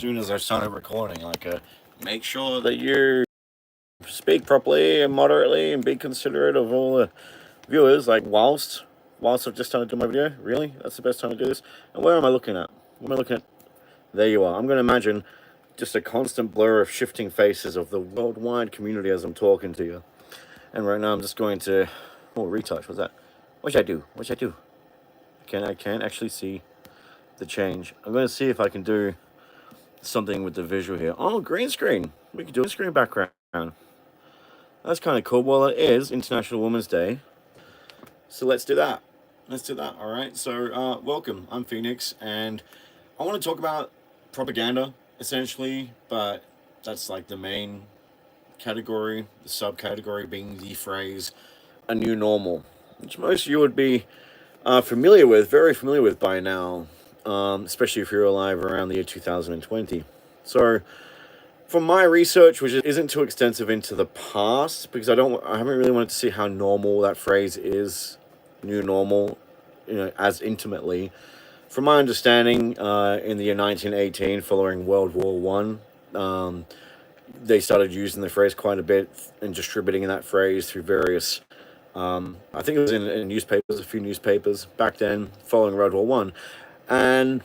soon as I started recording. Make sure that you speak properly and moderately and be considerate of all the viewers. Like, whilst I've just started doing my video, really? That's the best time to do this? And where am I looking at? What am I looking at? There you are. I'm going to imagine just a constant blur of shifting faces of the worldwide community as I'm talking to you. And right now I'm just going to... Oh, retouch. What's that? What should I do? What should I do? I can't actually see the change. I'm going to see if I can do something with the visual here. Oh, green screen. We can do a screen background. That's kind of cool. Well, it is International Women's Day. So let's do that. All right. So welcome. I'm Phoenix, and I want to talk about propaganda, essentially, but that's like the main category, the subcategory being the phrase "a new normal," which most of you would be very familiar with by now, especially if you're alive around the year 2020. So, from my research, which isn't too extensive into the past, because I haven't really wanted to see how normal that phrase is, new normal, as intimately. From my understanding, in the year 1918, following World War One, they started using the phrase quite a bit and distributing that phrase through various. I think it was in newspapers, a few newspapers back then, following World War One, and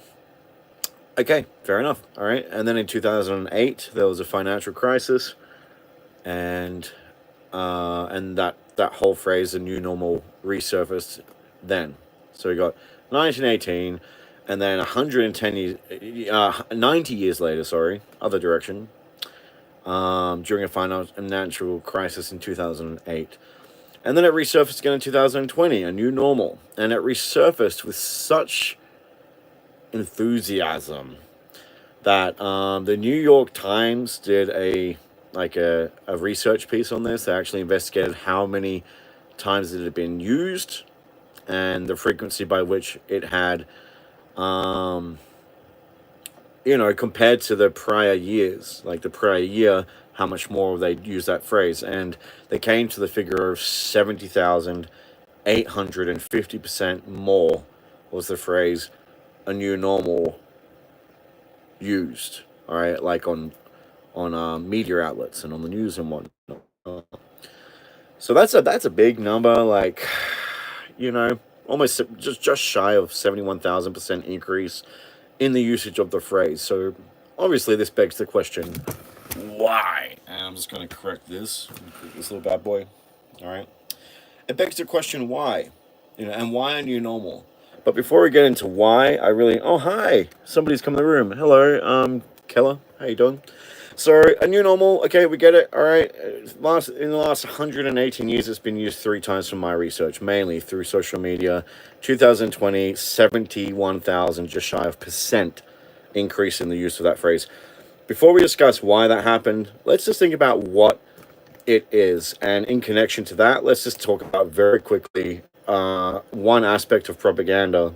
okay, fair enough. All right, and then in 2008 there was a financial crisis, and that whole phrase, "the new normal," resurfaced then. So we got 1918, and then 110 years, 90 years later, sorry, other direction, during a financial crisis in 2008. And then it resurfaced again in 2020, a new normal. And it resurfaced with such enthusiasm that the New York Times did a research piece on this. They actually investigated how many times it had been used and the frequency by which it had, compared to the prior years. Like the prior year, how much more they'd use that phrase. And they came to the figure of 70,850% more was the phrase "a new normal" used. All right, like on media outlets and on the news and whatnot. So that's a big number. Like, almost just shy of 71,000% increase in the usage of the phrase. So obviously this begs the question, why? And I'm just going to correct this little bad boy. All right. It begs the question, why? And why a new normal? But before we get into why, oh, hi, somebody's come in the room. Hello, Keller, how you doing? So a new normal, okay, we get it. All right. In the last 118 years, it's been used 3 times from my research, mainly through social media. 2020, 71,000, just shy of percent increase in the use of that phrase. Before we discuss why that happened, let's just think about what it is. And in connection to that, let's just talk about very quickly one aspect of propaganda,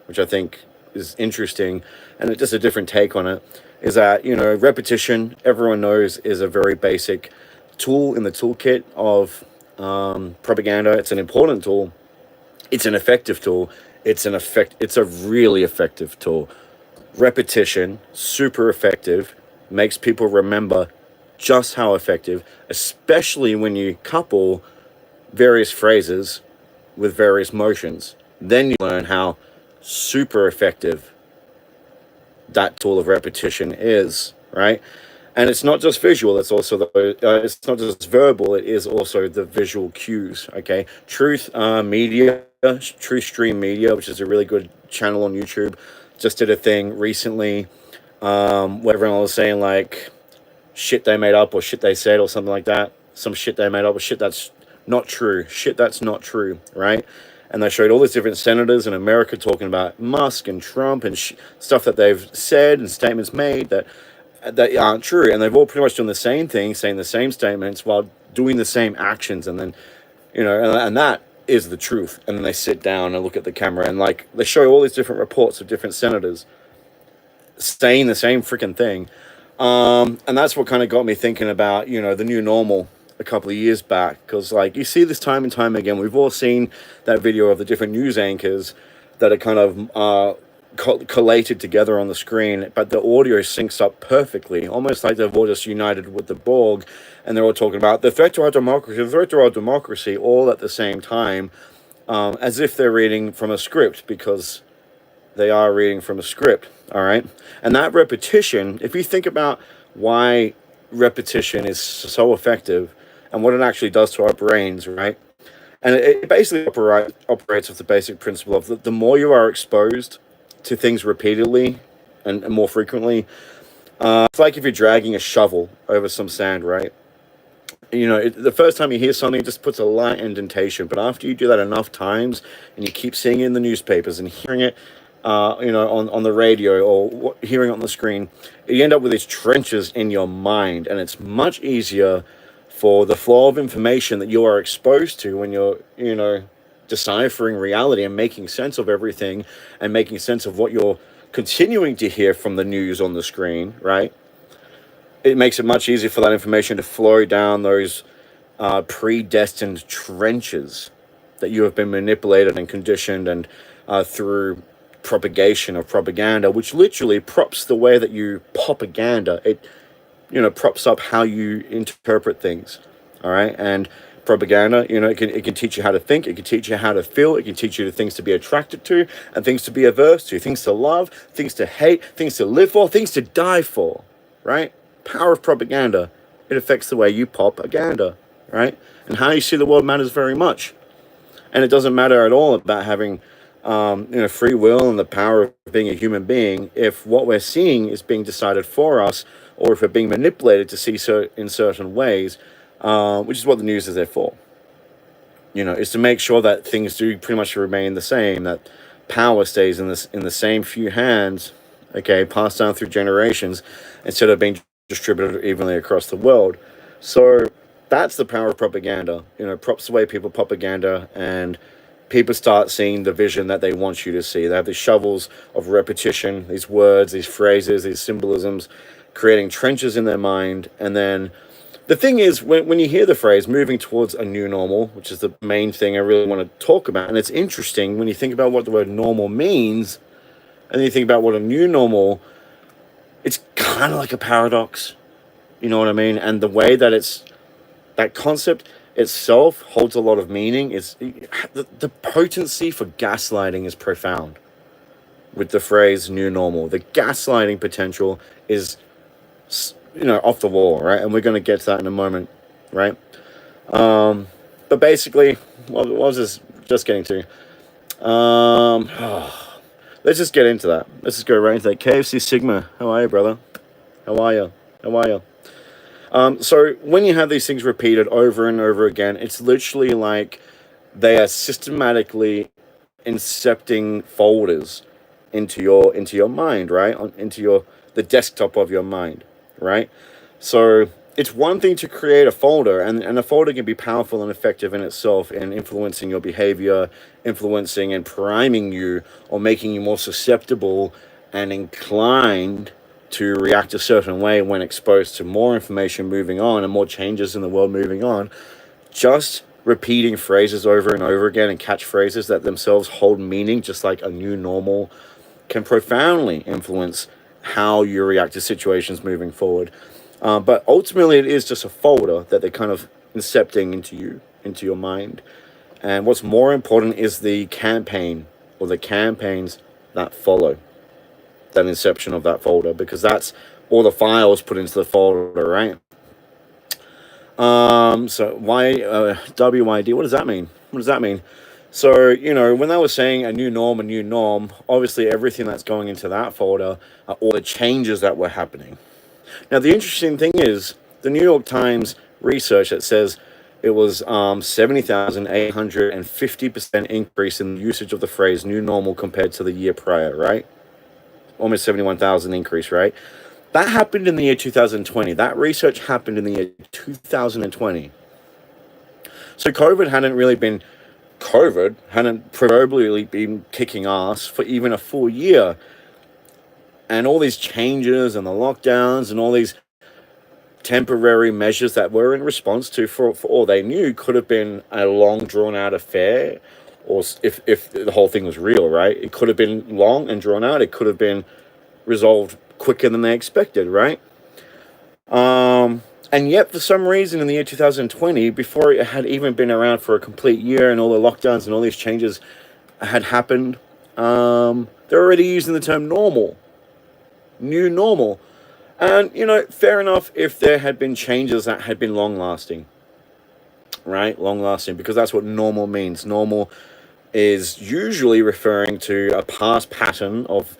which I think is interesting, and it's just a different take on it, is that, repetition, everyone knows, is a very basic tool in the toolkit of propaganda. It's an important tool. It's an effective tool. It's a really effective tool. Repetition, super effective, makes people remember just how effective, especially when you couple various phrases with various motions. Then you learn how super effective that tool of repetition is, right? And it's not just visual, it's also it's not just verbal, it is also the visual cues, okay? Truth Stream Media, which is a really good channel on YouTube, just did a thing recently where everyone was saying, like, shit they made up or shit they said or something like that. Some shit they made up or shit that's not true. Shit that's not true, right? And they showed all these different senators in America talking about Musk and Trump and stuff that they've said and statements made that aren't true. And they've all pretty much done the same thing, saying the same statements while doing the same actions. And then, and that is the truth. And then they sit down and look at the camera and, like, they show all these different reports of different senators saying the same freaking thing. And that's what kind of got me thinking about, the new normal a couple of years back. Because, like, you see this time and time again. We've all seen that video of the different news anchors that are kind of collated together on the screen, but the audio syncs up perfectly, almost like they've all just united with the Borg, and they're all talking about the threat to our democracy, the threat to our democracy, all at the same time, as if they're reading from a script, because they are reading from a script, all right? And that repetition, if you think about why repetition is so effective and what it actually does to our brains, right? And it basically operates with the basic principle of the more you are exposed to things repeatedly and more frequently, it's like if you're dragging a shovel over some sand, right? The first time you hear something, it just puts a light indentation. But after you do that enough times, and you keep seeing it in the newspapers and hearing it, on the radio or hearing it on the screen, you end up with these trenches in your mind, and it's much easier for the flow of information that you are exposed to when you're, deciphering reality and making sense of everything and making sense of what you're continuing to hear from the news on the screen, right? It makes it much easier for that information to flow down those predestined trenches that you have been manipulated and conditioned and through propagation of propaganda, which literally props the way that you propaganda. It, props up how you interpret things. All right. And propaganda, it can teach you how to think. It can teach you how to feel. It can teach you the things to be attracted to and things to be averse to, things to love, things to hate, things to live for, things to die for, right? Power of propaganda. It affects the way you propaganda, right? And how you see the world matters very much. And it doesn't matter at all about having free will and the power of being a human being if what we're seeing is being decided for us, or if we're being manipulated to see in certain ways, which is what the news is there for. Is to make sure that things do pretty much remain the same, that power stays in the same few hands, okay, passed down through generations, instead of being distributed evenly across the world. So that's the power of propaganda. Props the way people propaganda, and people start seeing the vision that they want you to see. They have these shovels of repetition, these words, these phrases, these symbolisms, creating trenches in their mind. And then the thing is, when you hear the phrase moving towards a new normal, which is the main thing I really want to talk about, and it's interesting when you think about what the word normal means, and then you think about what a new normal, it's kind of like a paradox. You know what I mean? And the way that that concept itself holds a lot of meaning. The potency for gaslighting is profound with the phrase new normal. The gaslighting potential is, off the wall, right? And we're going to get to that in a moment, right? But basically, what was this just getting to? Let's just get into that. Let's just go right into that. KFC Sigma, how are you, brother? How are you? So when you have these things repeated over and over again, it's literally like they are systematically incepting folders into your mind, right? Into the desktop of your mind, right? So it's one thing to create a folder, and a folder can be powerful and effective in itself in influencing your behavior, influencing and priming you, or making you more susceptible and inclined to react a certain way when exposed to more information moving on and more changes in the world moving on. Just repeating phrases over and over again, and catchphrases that themselves hold meaning, just like a new normal, can profoundly influence how you react to situations moving forward. But ultimately, it is just a folder that they're kind of incepting into your mind. And what's more important is the campaign, or the campaigns that follow that inception of that folder, because that's all the files put into the folder, right? So WID, what does that mean? So, when they were saying a new norm, obviously everything that's going into that folder are all the changes that were happening. Now, the interesting thing is, the New York Times research that says it was 70,850% increase in the usage of the phrase new normal compared to the year prior, right? Almost 71,000 increase, right? That happened in the year 2020. That research happened in the year 2020. So COVID hadn't proverbially been kicking ass for even a full year. And all these changes and the lockdowns and all these temporary measures that were in response to, for all they knew, could have been a long drawn out affair, or if the whole thing was real, right? It could have been long and drawn out. It could have been resolved quicker than they expected, right? And yet, for some reason, in the year 2020, before it had even been around for a complete year and all the lockdowns and all these changes had happened, they're already using the term normal, new normal. And, fair enough if there had been changes that had been long lasting, right? Long lasting, because that's what normal means. Normal is usually referring to a past pattern of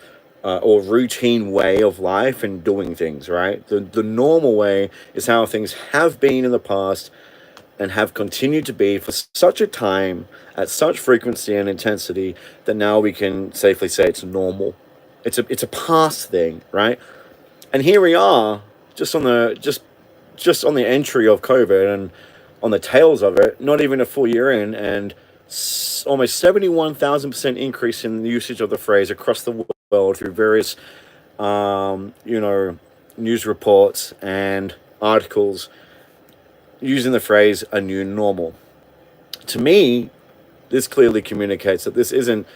or routine way of life and doing things, right? The normal way is how things have been in the past and have continued to be for such a time, at such frequency and intensity, that now we can safely say it's normal. It's a past thing, right? And here we are, just on the just on the entry of COVID and on the tails of it, not even a full year in, and almost 71,000% increase in the usage of the phrase across the world through various, news reports and articles using the phrase a new normal. To me, this clearly communicates that this isn't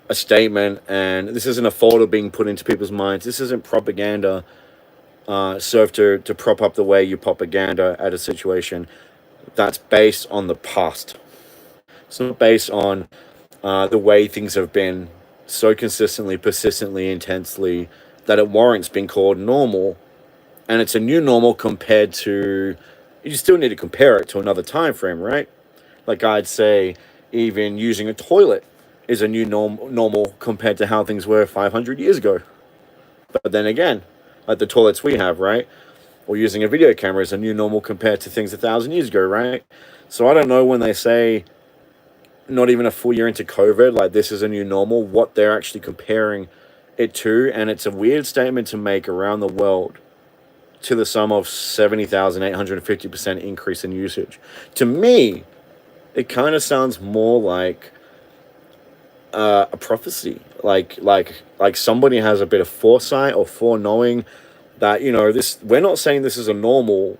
a statement and this isn't a photo being put into people's minds. This isn't propaganda served to prop up the way you propaganda at a situation that's based on the past. It's not based on the way things have been so consistently, persistently, intensely that it warrants being called normal. And it's a new normal compared to, you still need to compare it to another time frame, right? Like I'd say even using a toilet is a new normal compared to how things were 500 years ago. But then again, like the toilets we have, right? Or using a video camera is a new normal compared to things 1,000 years ago, right? So I don't know when they say not even a full year into COVID, like this is a new normal, what they're actually comparing it to. And it's a weird statement to make around the world to the sum of 70,850% increase in usage. To me, it kind of sounds more like a prophecy, like somebody has a bit of foresight or foreknowing that this. We're not saying this is a normal,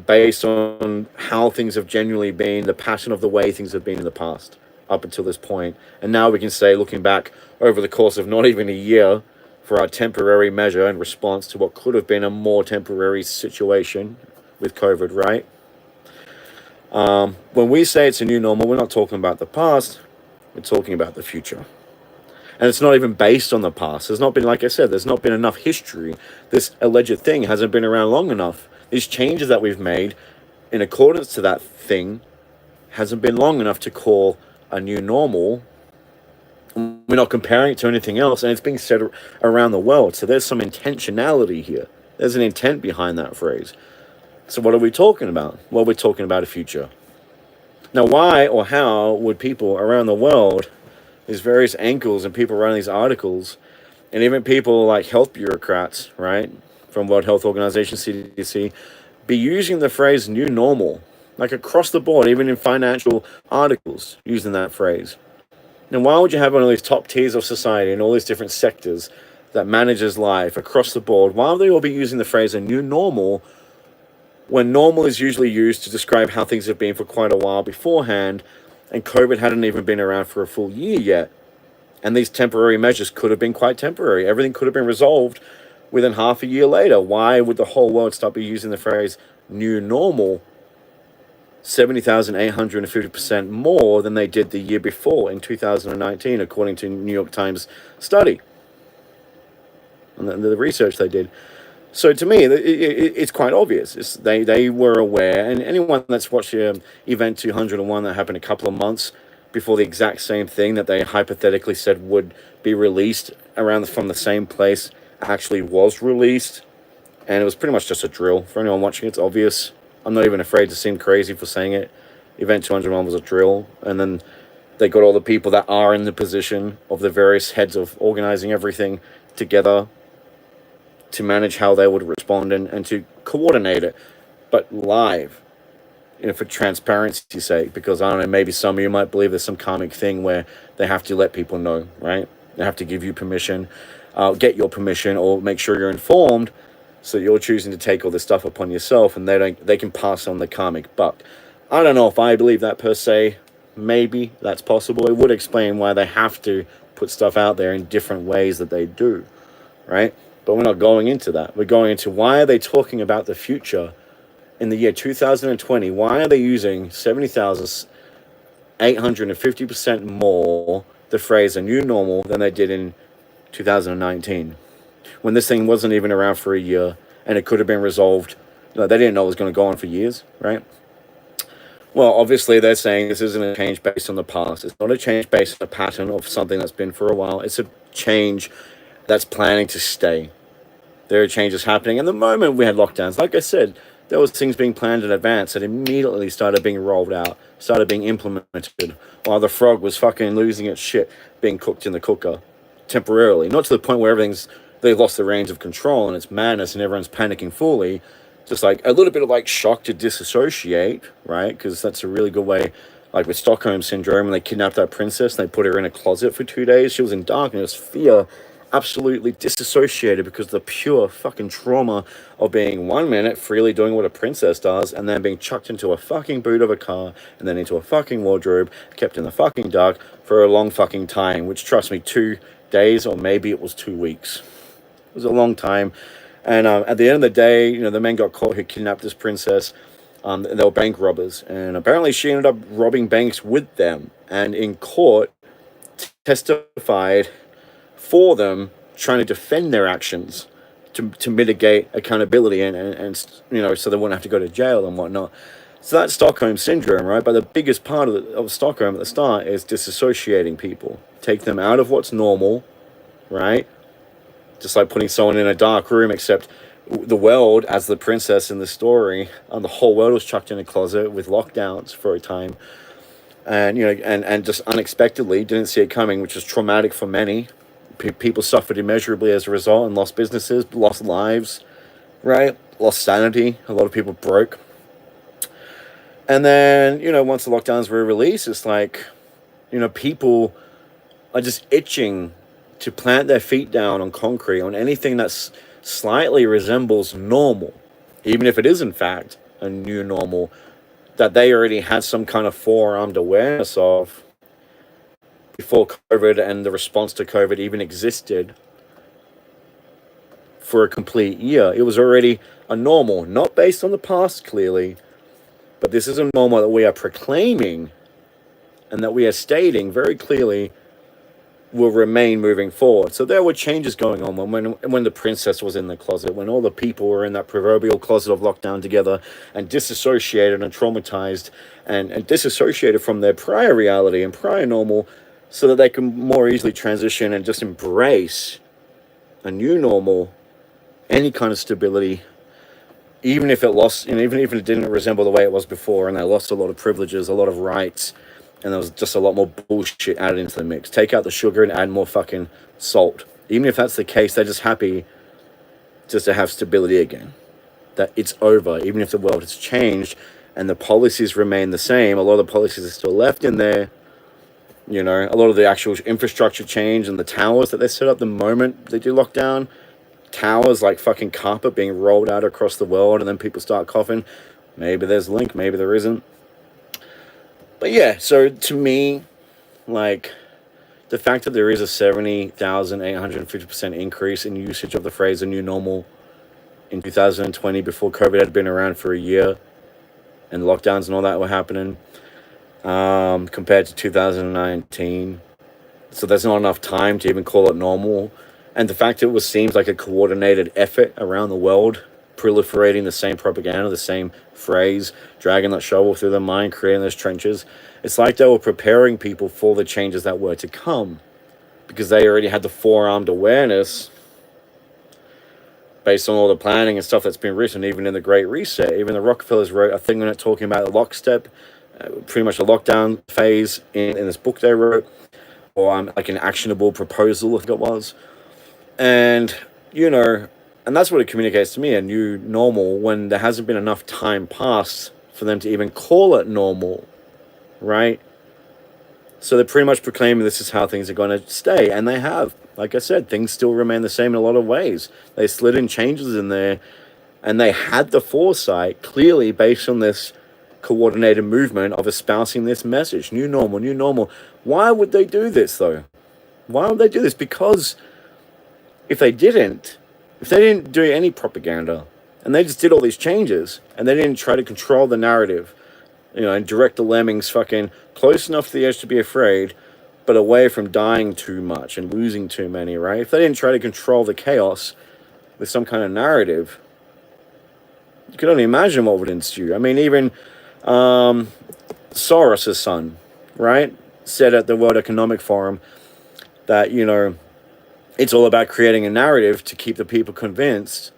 based on how things have genuinely been, the pattern of the way things have been in the past up until this point, and now we can say, looking back over the course of not even a year, for our temporary measure and response to what could have been a more temporary situation with COVID, right? When we say it's a new normal, we're not talking about the past, we're talking about the future. And it's not even based on the past. There's not been, like I said, there's not been enough history. This alleged thing hasn't been around long enough. These changes that we've made in accordance to that thing hasn't been long enough to call a new normal. We're not comparing it to anything else, and it's being said around the world. So there's some intentionality here. There's an intent behind that phrase. So what are we talking about? Well, we're talking about a future. Now, why or how would people around the world, these various ankles and people writing these articles, and even people like health bureaucrats, right, from World Health Organization, CDC, be using the phrase new normal, like across the board, even in financial articles, using that phrase? Now, why would you have one of these top tiers of society in all these different sectors that manages life across the board? Why would they all be using the phrase a new normal when normal is usually used to describe how things have been for quite a while beforehand, and COVID hadn't even been around for a full year yet? And these temporary measures could have been quite temporary. Everything could have been resolved within half a year later. Why would the whole world stop using the phrase new normal 70,850% more than they did the year before in 2019, according to New York Times study and the research they did? So to me, it's quite obvious. They were aware, and anyone that's watched Event 201 that happened a couple of months before the exact same thing that they hypothetically said would be released from the same place actually was released, and it was pretty much just a drill. For anyone watching, it's obvious. I'm not even afraid to seem crazy for saying it. Event 201 was a drill, and then they got all the people that are in the position of the various heads of organizing everything together to manage how they would respond and to coordinate it, but live, for transparency's sake, because I don't know, maybe some of you might believe there's some karmic thing where they have to let people know, right? They have to give you permission, get your permission, or make sure you're informed, so you're choosing to take all this stuff upon yourself, and they can pass on the karmic buck. I don't know if I believe that per se. maybe that's possible. It would explain why they have to put stuff out there in different ways that they do, right? But we're not going into that. We're going into why are they talking about the future in the year 2020? Why are they using 70,850% more the phrase a new normal than they did in 2019? When this thing wasn't even around for a year and it could have been resolved. No, they didn't know it was going to go on for years, right? Well, obviously they're saying this isn't a change based on the past. It's not a change based on a pattern of something that's been for a while. It's a change that's planning to stay. There are changes happening. And the moment we had lockdowns, like I said, there was things being planned in advance that immediately started being rolled out, started being implemented, while the frog was fucking losing its shit, being cooked in the cooker temporarily. Not to the point where they've lost the reins of control and it's madness and everyone's panicking fully. Just like a little bit of like shock to disassociate, right? Because that's a really good way, like with Stockholm Syndrome, when they kidnapped that princess and they put her in a closet for 2 days. She was in darkness, fear, absolutely disassociated because of the pure fucking trauma of being 1 minute freely doing what a princess does and then being chucked into a fucking boot of a car and then into a fucking wardrobe, kept in the fucking dark for a long fucking time, which, trust me, 2 days or maybe it was 2 weeks. It was a long time. And at the end of the day, the men got caught who kidnapped this princess. They were bank robbers. And apparently she ended up robbing banks with them. And in court, testified for them, trying to defend their actions to mitigate accountability and so they wouldn't have to go to jail and whatnot. So that's Stockholm Syndrome, right? But the biggest part of Stockholm at the start is disassociating people. Take them out of what's normal, right? Just like putting someone in a dark room, except the world, as the princess in the story, the whole world was chucked in a closet with lockdowns for a time. And, and just unexpectedly didn't see it coming, which was traumatic for many. People suffered immeasurably as a result and lost businesses, lost lives, right? Lost sanity. A lot of people broke. And then, once the lockdowns were released, it's like, people are just itching to plant their feet down on concrete, on anything that slightly resembles normal, even if it is in fact a new normal, that they already had some kind of forearmed awareness of before COVID and the response to COVID even existed for a complete year. It was already a normal, not based on the past clearly, but this is a normal that we are proclaiming and that we are stating very clearly will remain moving forward. So there were changes going on when the princess was in the closet, when all the people were in that proverbial closet of lockdown together and disassociated and traumatized and disassociated from their prior reality and prior normal, so that they can more easily transition and just embrace a new normal, any kind of stability, even if it lost, even if it didn't resemble the way it was before, and they lost a lot of privileges, a lot of rights, and there was just a lot more bullshit added into the mix. Take out the sugar and add more fucking salt. Even if that's the case, they're just happy just to have stability again. That it's over, even if the world has changed and the policies remain the same. A lot of the policies are still left in there. A lot of the actual infrastructure change and the towers that they set up the moment they do lockdown. Towers like fucking carpet being rolled out across the world and then people start coughing. Maybe there's a link, maybe there isn't. But yeah, so to me, like, the fact that there is a 70,850% increase in usage of the phrase "a new normal" in 2020 before COVID had been around for a year and lockdowns and all that were happening, compared to 2019. So there's not enough time to even call it normal. And the fact it seems like a coordinated effort around the world, proliferating the same propaganda, the same phrase, dragging that shovel through their mind, creating those trenches. It's like they were preparing people for the changes that were to come, because they already had the forearmed awareness based on all the planning and stuff that's been written, even in the Great Reset. Even the Rockefellers wrote a thing on it talking about the lockstep, pretty much a lockdown phase in this book they wrote, or like an actionable proposal, I think it was. And, and that's what it communicates to me, a new normal, when there hasn't been enough time passed for them to even call it normal, right? So they're pretty much proclaiming this is how things are going to stay, and they have. Like I said, things still remain the same in a lot of ways. They slid in changes in there, and they had the foresight, clearly based on this coordinated movement of espousing this message. New normal, new normal. Why would they do this, though? Why would they do this? Because if they didn't do any propaganda, and they just did all these changes, and they didn't try to control the narrative, and direct the lemmings fucking close enough to the edge to be afraid, but away from dying too much and losing too many, right? If they didn't try to control the chaos with some kind of narrative, you could only imagine what would ensue. I mean, even Soros' son, right, said at the World Economic Forum that, it's all about creating a narrative to keep the people convinced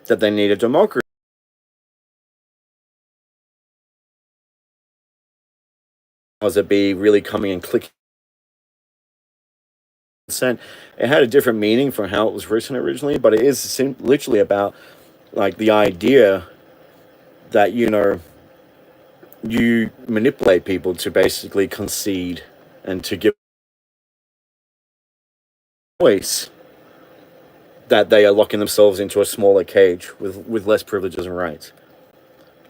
that they need a democracy. Was it be really coming and clicking? It had a different meaning from how it was written originally, but it is literally about like the idea that you manipulate people to basically concede and to give voice that they are locking themselves into a smaller cage with less privileges and rights.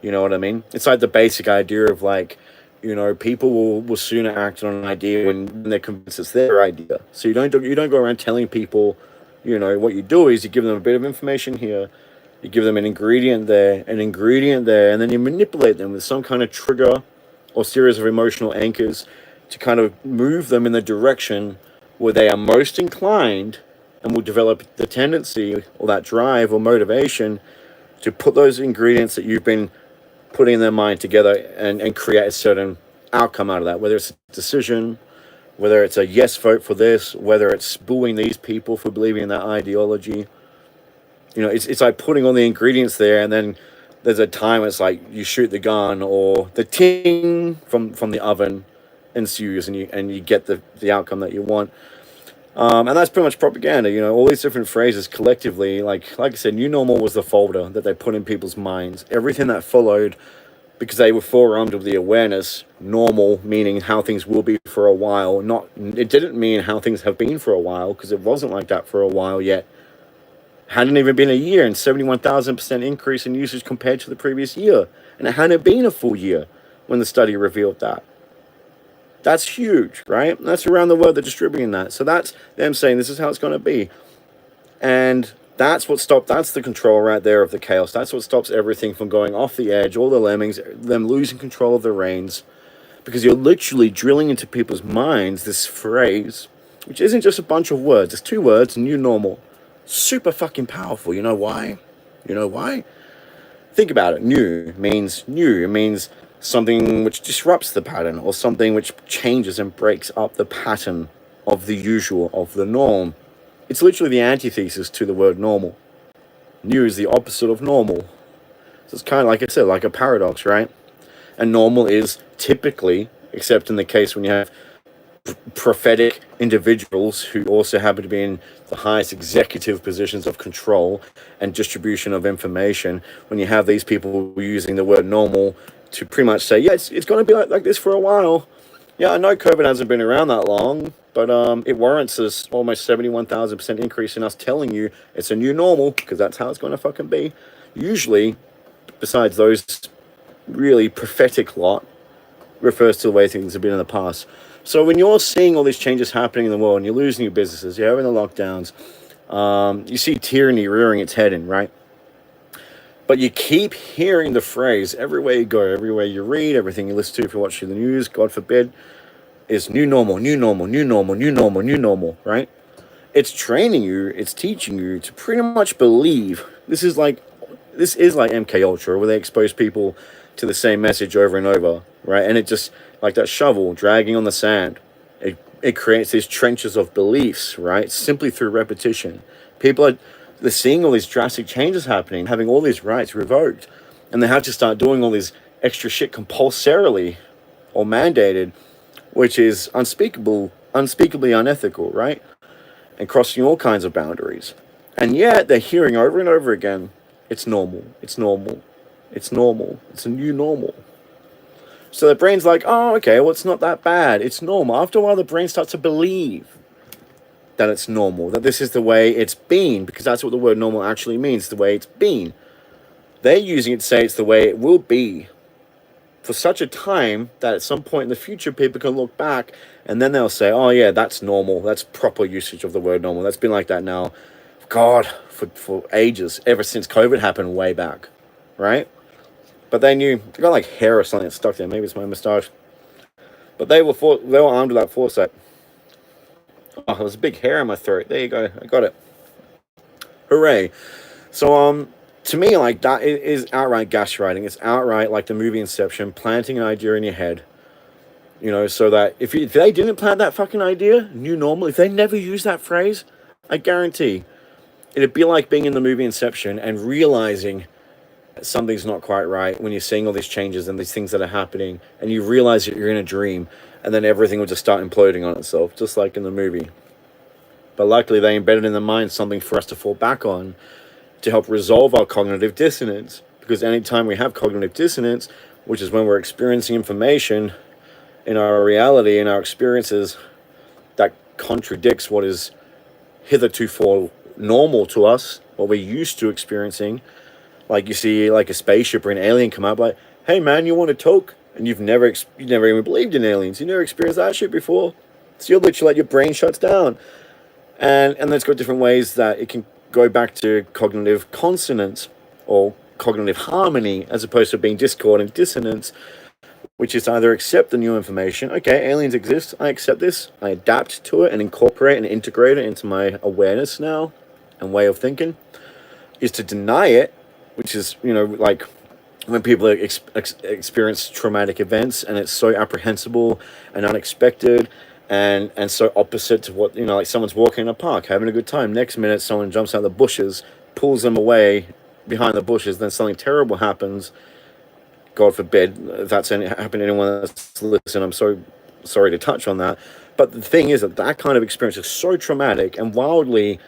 You know what I mean? It's like the basic idea of like, people will sooner act on an idea when they're convinced it's their idea. So you don't go around telling people, what you do is you give them a bit of information here, you give them an ingredient there, and then you manipulate them with some kind of trigger or series of emotional anchors to kind of move them in the direction where they are most inclined and will develop the tendency or that drive or motivation to put those ingredients that you've been putting in their mind together and create a certain outcome out of that, whether it's a decision, whether it's a yes vote for this, whether it's booing these people for believing in that ideology. It's like putting all the ingredients there, and then there's a time it's like you shoot the gun or the ting from the oven ensues, and you get the outcome that you want. And that's pretty much propaganda, all these different phrases collectively, like I said, new normal was the folder that they put in people's minds. Everything that followed, because they were forearmed with the awareness, normal meaning how things will be for a while. It didn't mean how things have been for a while, because it wasn't like that for a while yet. Hadn't even been a year, and 71,000% increase in usage compared to the previous year. And it hadn't been a full year when the study revealed that. That's huge, right? That's around the world they're distributing that. So that's them saying this is how it's going to be. And that's the control right there of the chaos. That's what stops everything from going off the edge, all the lemmings, them losing control of the reins. Because you're literally drilling into people's minds this phrase, which isn't just a bunch of words. It's 2 words, new normal. Super fucking powerful. You know why? Think about it. New means new. It means something which disrupts the pattern, or something which changes and breaks up the pattern of the usual, of the norm. It's literally the antithesis to the word normal. New is the opposite of normal. So it's kind of, like I said, like a paradox, right? And normal is typically, except in the case when you have prophetic individuals who also happen to be in the highest executive positions of control and distribution of information, when you have these people using the word normal to pretty much say, yeah, it's going to be like this for a while. Yeah, I know COVID hasn't been around that long, but it warrants this almost 71,000% increase in us telling you it's a new normal, because that's how it's going to fucking be. Usually, besides those really prophetic lot, refers to the way things have been in the past. So when you're seeing all these changes happening in the world, and you're losing your businesses, you're having the lockdowns, you see tyranny rearing its head in, right? But you keep hearing the phrase everywhere you go, everywhere you read, everything you listen to, if you're watching the news, God forbid, is new normal, new normal, new normal, new normal, new normal, right? It's training you, it's teaching you to pretty much believe. This is like MK Ultra, where they expose people to the same message over and over, right? And it just, like that shovel dragging on the sand, it creates these trenches of beliefs, right? Simply through repetition. They're seeing all these drastic changes happening, having all these rights revoked, and they have to start doing all these extra shit compulsorily or mandated, which is unspeakably unethical, right? And crossing all kinds of boundaries. And yet they're hearing over and over again, it's normal, it's normal, it's normal, it's a new normal. So the brain's like, oh, okay, well, it's not that bad, it's normal. After a while, the brain starts to believe that it's normal, that this is the way it's been, because that's what the word normal actually means, the way it's been. They're using it to say it's the way it will be. for such a time that at some point in the future people can look back and then they'll say, oh yeah, that's normal, that's proper usage of the word normal. That's been like that now, God, for ages, ever since COVID happened way back, right? But they knew, they got like hair or something stuck there, maybe it's my moustache, but they were armed with that foresight. Oh, there was a big hair in my throat. There you go, I got it. Hooray. So to me, like, that is outright gaslighting. It's outright like the movie Inception, planting an idea in your head. So that if they didn't plant that fucking idea, new normal, if they never use that phrase, I guarantee it'd be like being in the movie Inception and realizing something's not quite right when you're seeing all these changes and these things that are happening, and you realize that you're in a dream, and then everything will just start imploding on itself, just like in the movie. But luckily, they embedded in the mind something for us to fall back on to help resolve our cognitive dissonance. Because anytime we have cognitive dissonance, which is when we're experiencing information in our reality, in our experiences, that contradicts what is hitherto normal to us, what we're used to experiencing. Like you see like a spaceship or an alien come up like, hey man, you want to talk? And you've never even believed in aliens. You never experienced that shit before. So you're literally like, your brain shuts down. And it's got different ways that it can go back to cognitive consonance or cognitive harmony, as opposed to being discord and dissonance, which is either accept the new information. Okay, aliens exist. I accept this. I adapt to it and incorporate and integrate it into my awareness now and way of thinking. Is to deny it, which is, like when people experience traumatic events and it's so apprehensible and unexpected and so opposite to what, like someone's walking in a park, having a good time. Next minute, someone jumps out of the bushes, pulls them away behind the bushes, then something terrible happens. God forbid if that's happened to anyone that's listening. I'm so sorry to touch on that. But the thing is that kind of experience is so traumatic and wildly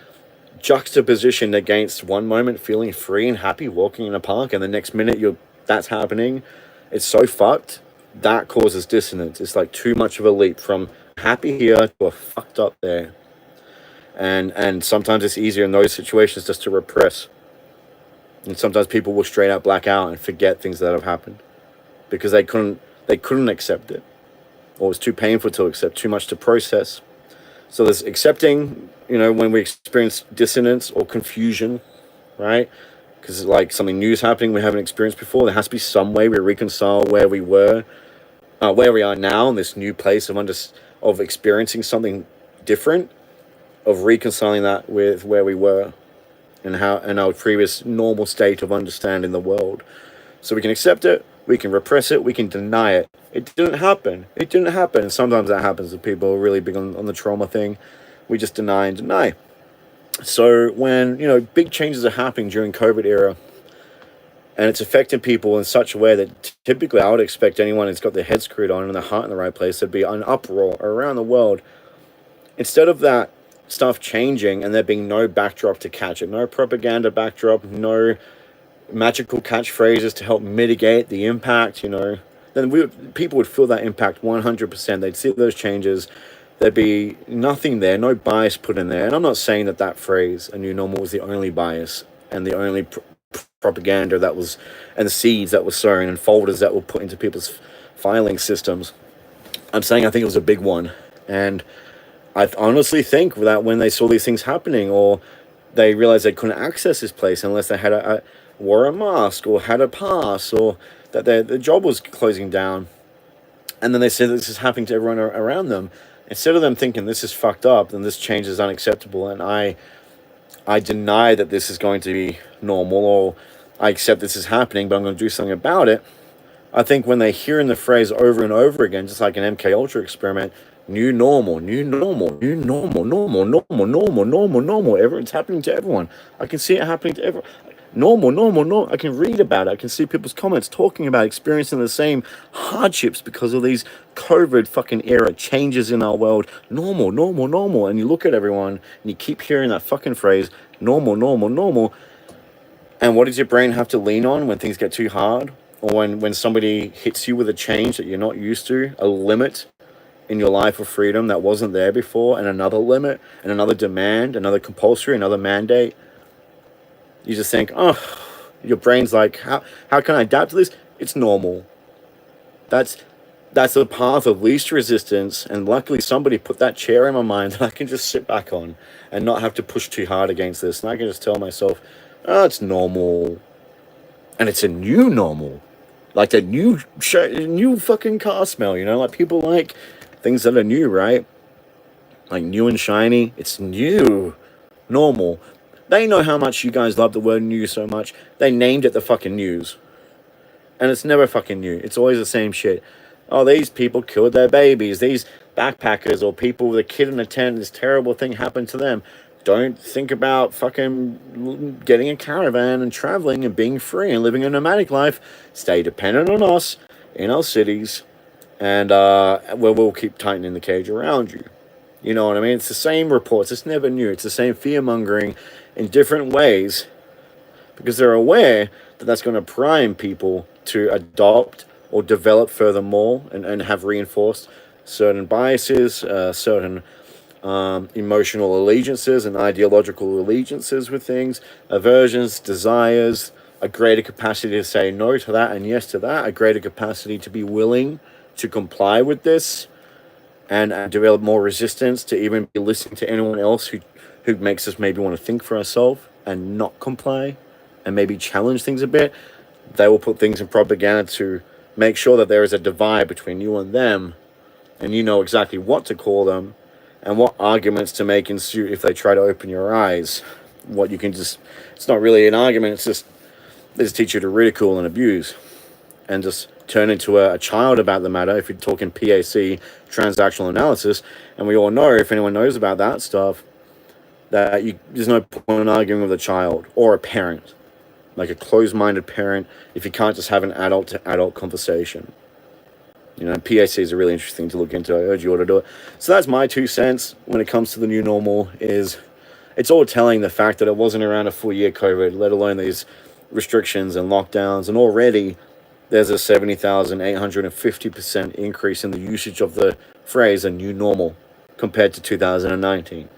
juxtapositioned against one moment feeling free and happy walking in a park, and the next minute that's happening. It's so fucked. That causes dissonance. It's like too much of a leap from happy here to a fucked up there. And sometimes it's easier in those situations just to repress. And sometimes people will straight out black out and forget things that have happened because they couldn't accept it, or it was too painful to accept, too much to process. So there's accepting, when we experience dissonance or confusion, right? Because like something new is happening we haven't experienced before. There has to be some way we reconcile where we are now in this new place of experiencing something different, of reconciling that with where we were and our previous normal state of understanding the world. So we can accept it, we can repress it, we can deny it. It didn't happen. And sometimes that happens to people who are really big on the trauma thing. We just deny and deny. So when, big changes are happening during COVID era, and it's affecting people in such a way that typically I would expect anyone who's got their head screwed on and their heart in the right place, there'd be an uproar around the world. Instead of that stuff changing and there being no backdrop to catch it, no propaganda backdrop, no magical catchphrases to help mitigate the impact, then people would feel that impact 100%. They'd see those changes. There'd be nothing there, no bias put in there. And I'm not saying that phrase, a new normal, was the only bias and the only propaganda and the seeds that were sown and folders that were put into people's filing systems. I'm saying I think it was a big one. And I honestly think that when they saw these things happening, or they realized they couldn't access this place unless they wore a mask or had a pass, or that their job was closing down, and then they said this is happening to everyone around them, instead of them thinking this is fucked up, then this change is unacceptable, and I deny that this is going to be normal, or I accept this is happening, but I'm going to do something about it. I think when they're hearing the phrase over and over again, just like an MK Ultra experiment, new normal, normal. It's happening to everyone. I can see it happening to everyone. Normal. I can read about it. I can see people's comments talking about experiencing the same hardships because of these COVID fucking era changes in our world. Normal. And you look at everyone and you keep hearing that fucking phrase, normal. And what does your brain have to lean on when things get too hard? Or when somebody hits you with a change that you're not used to, a limit in your life of freedom that wasn't there before, and another limit, and another demand, another compulsory, another mandate. You just think, your brain's like, how can I adapt to this? It's normal. That's the path of least resistance, and luckily somebody put that chair in my mind that I can just sit back on and not have to push too hard against this, and I can just tell myself, oh, it's normal, and it's a new normal, like the new fucking car smell, like people like things that are new, right? Like new and shiny. It's new normal. They know how much you guys love the word new so much. They named it the fucking news. And it's never fucking new. It's always the same shit. Oh, these people killed their babies. These backpackers or people with a kid in a tent, this terrible thing happened to them. Don't think about fucking getting a caravan and traveling and being free and living a nomadic life. Stay dependent on us in our cities, and we'll keep tightening the cage around you. You know what I mean? It's the same reports. It's never new. It's the same fear-mongering in different ways, because they're aware that that's going to prime people to adopt or develop furthermore and have reinforced certain biases, certain emotional allegiances and ideological allegiances with things, aversions, desires, a greater capacity to say no to that and yes to that, a greater capacity to be willing to comply with this, and develop more resistance to even be listening to anyone else who makes us maybe want to think for ourselves and not comply and maybe challenge things a bit. They will put things in propaganda to make sure that there is a divide between you and them, and you know exactly what to call them and what arguments to make in suit if they try to open your eyes. What you can just, it's not really an argument, it's just, they just teach you to ridicule and abuse and just turn into a child about the matter if you're talking PAC, transactional analysis. And we all know, if anyone knows about that stuff, that there's no point in arguing with a child or a parent, like a closed-minded parent, if you can't just have an adult-to-adult conversation. PAC is really interesting to look into. I urge you all to do it. So that's my 2 cents when it comes to the new normal. Is it's all telling the fact that it wasn't around a full year COVID, let alone these restrictions and lockdowns, and already there's a 70,850% increase in the usage of the phrase "a new normal" compared to 2019.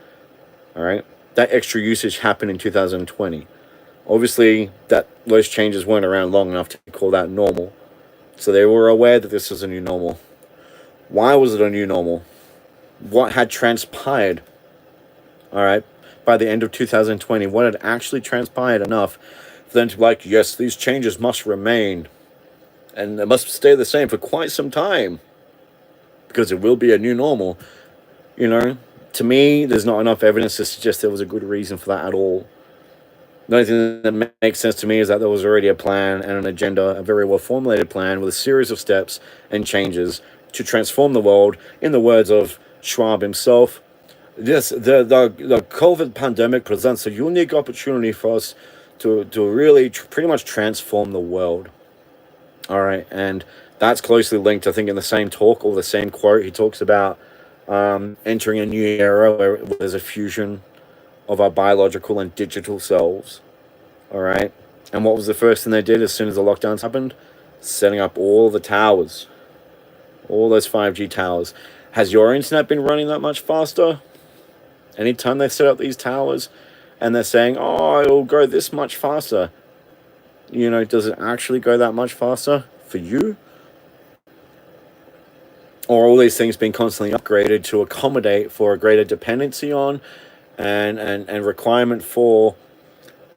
All right, that extra usage happened in 2020. Obviously, those changes weren't around long enough to call that normal. So they were aware that this was a new normal. Why was it a new normal? What had transpired, all right, by the end of 2020? What had actually transpired enough for them to be like, yes, these changes must remain, and they must stay the same for quite some time, because it will be a new normal. To me, there's not enough evidence to suggest there was a good reason for that at all. The only thing that makes sense to me is that there was already a plan and an agenda, a very well-formulated plan with a series of steps and changes to transform the world. In the words of Schwab himself, yes, the COVID pandemic presents a unique opportunity for us to really pretty much transform the world. All right, and that's closely linked, I think, in the same talk or the same quote. He talks about entering a new era where there's a fusion of our biological and digital selves. All right. And what was the first thing they did as soon as the lockdowns happened? Setting up all the towers, all those 5G towers. Has your internet been running that much faster? Anytime they set up these towers and they're saying, oh, it'll go this much faster, does it actually go that much faster for you? Or all these things being constantly upgraded to accommodate for a greater dependency on and requirement for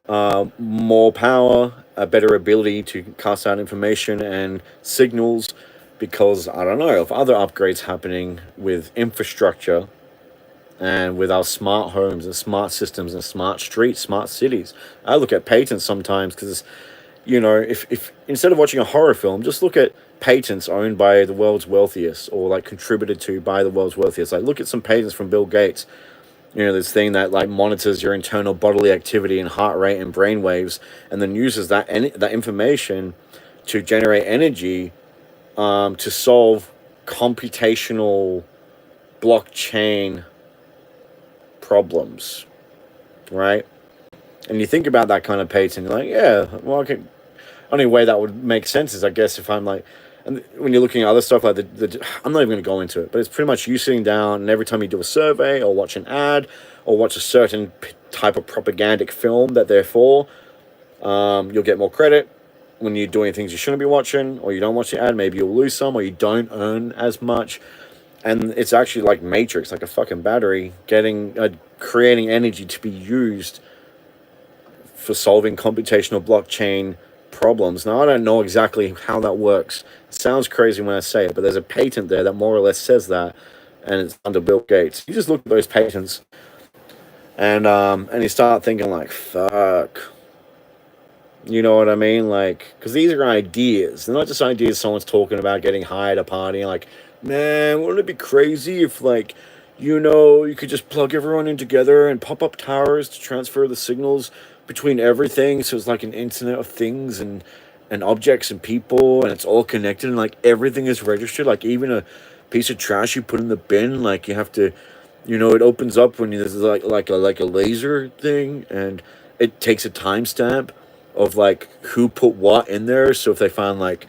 more power, a better ability to cast out information and signals, because I don't know, of other upgrades happening with infrastructure and with our smart homes and smart systems and smart streets, smart cities. I look at patents sometimes because, if instead of watching a horror film, just look at patents owned by the world's wealthiest or like contributed to by the world's wealthiest. Like look at some patents from Bill Gates. This thing that like monitors your internal bodily activity and heart rate and brain waves, and then uses that information to generate energy to solve computational blockchain problems, right? And you think about that kind of patent, you're like, yeah, well, okay. Only way that would make sense is, I guess, if I'm like, and when you're looking at other stuff like I'm not even going to go into it, but it's pretty much you sitting down and every time you do a survey or watch an ad or watch a certain type of propagandic film that they're for, you'll get more credit. when you're doing things you shouldn't be watching, or you don't watch the ad, maybe you'll lose some, or you don't earn as much. And it's actually like Matrix, like a fucking battery, creating energy to be used for solving computational blockchain problems. Now, I don't know exactly how that works. It sounds crazy when I say it, but there's a patent there that more or less says that, and it's under Bill Gates. You just look at those patents, and you start thinking like, fuck. You know what I mean? Like, because these are ideas. They're not just ideas someone's talking about getting high at a party. Like, man, wouldn't it be crazy if, like, you could just plug everyone in together and pop up towers to transfer the signals between everything. So it's like an internet of things and objects and people, and it's all connected, and like everything is registered. Like, even a piece of trash you put in the bin, like you have to, it opens up when there's like a laser thing, and it takes a timestamp of like who put what in there. So if they find like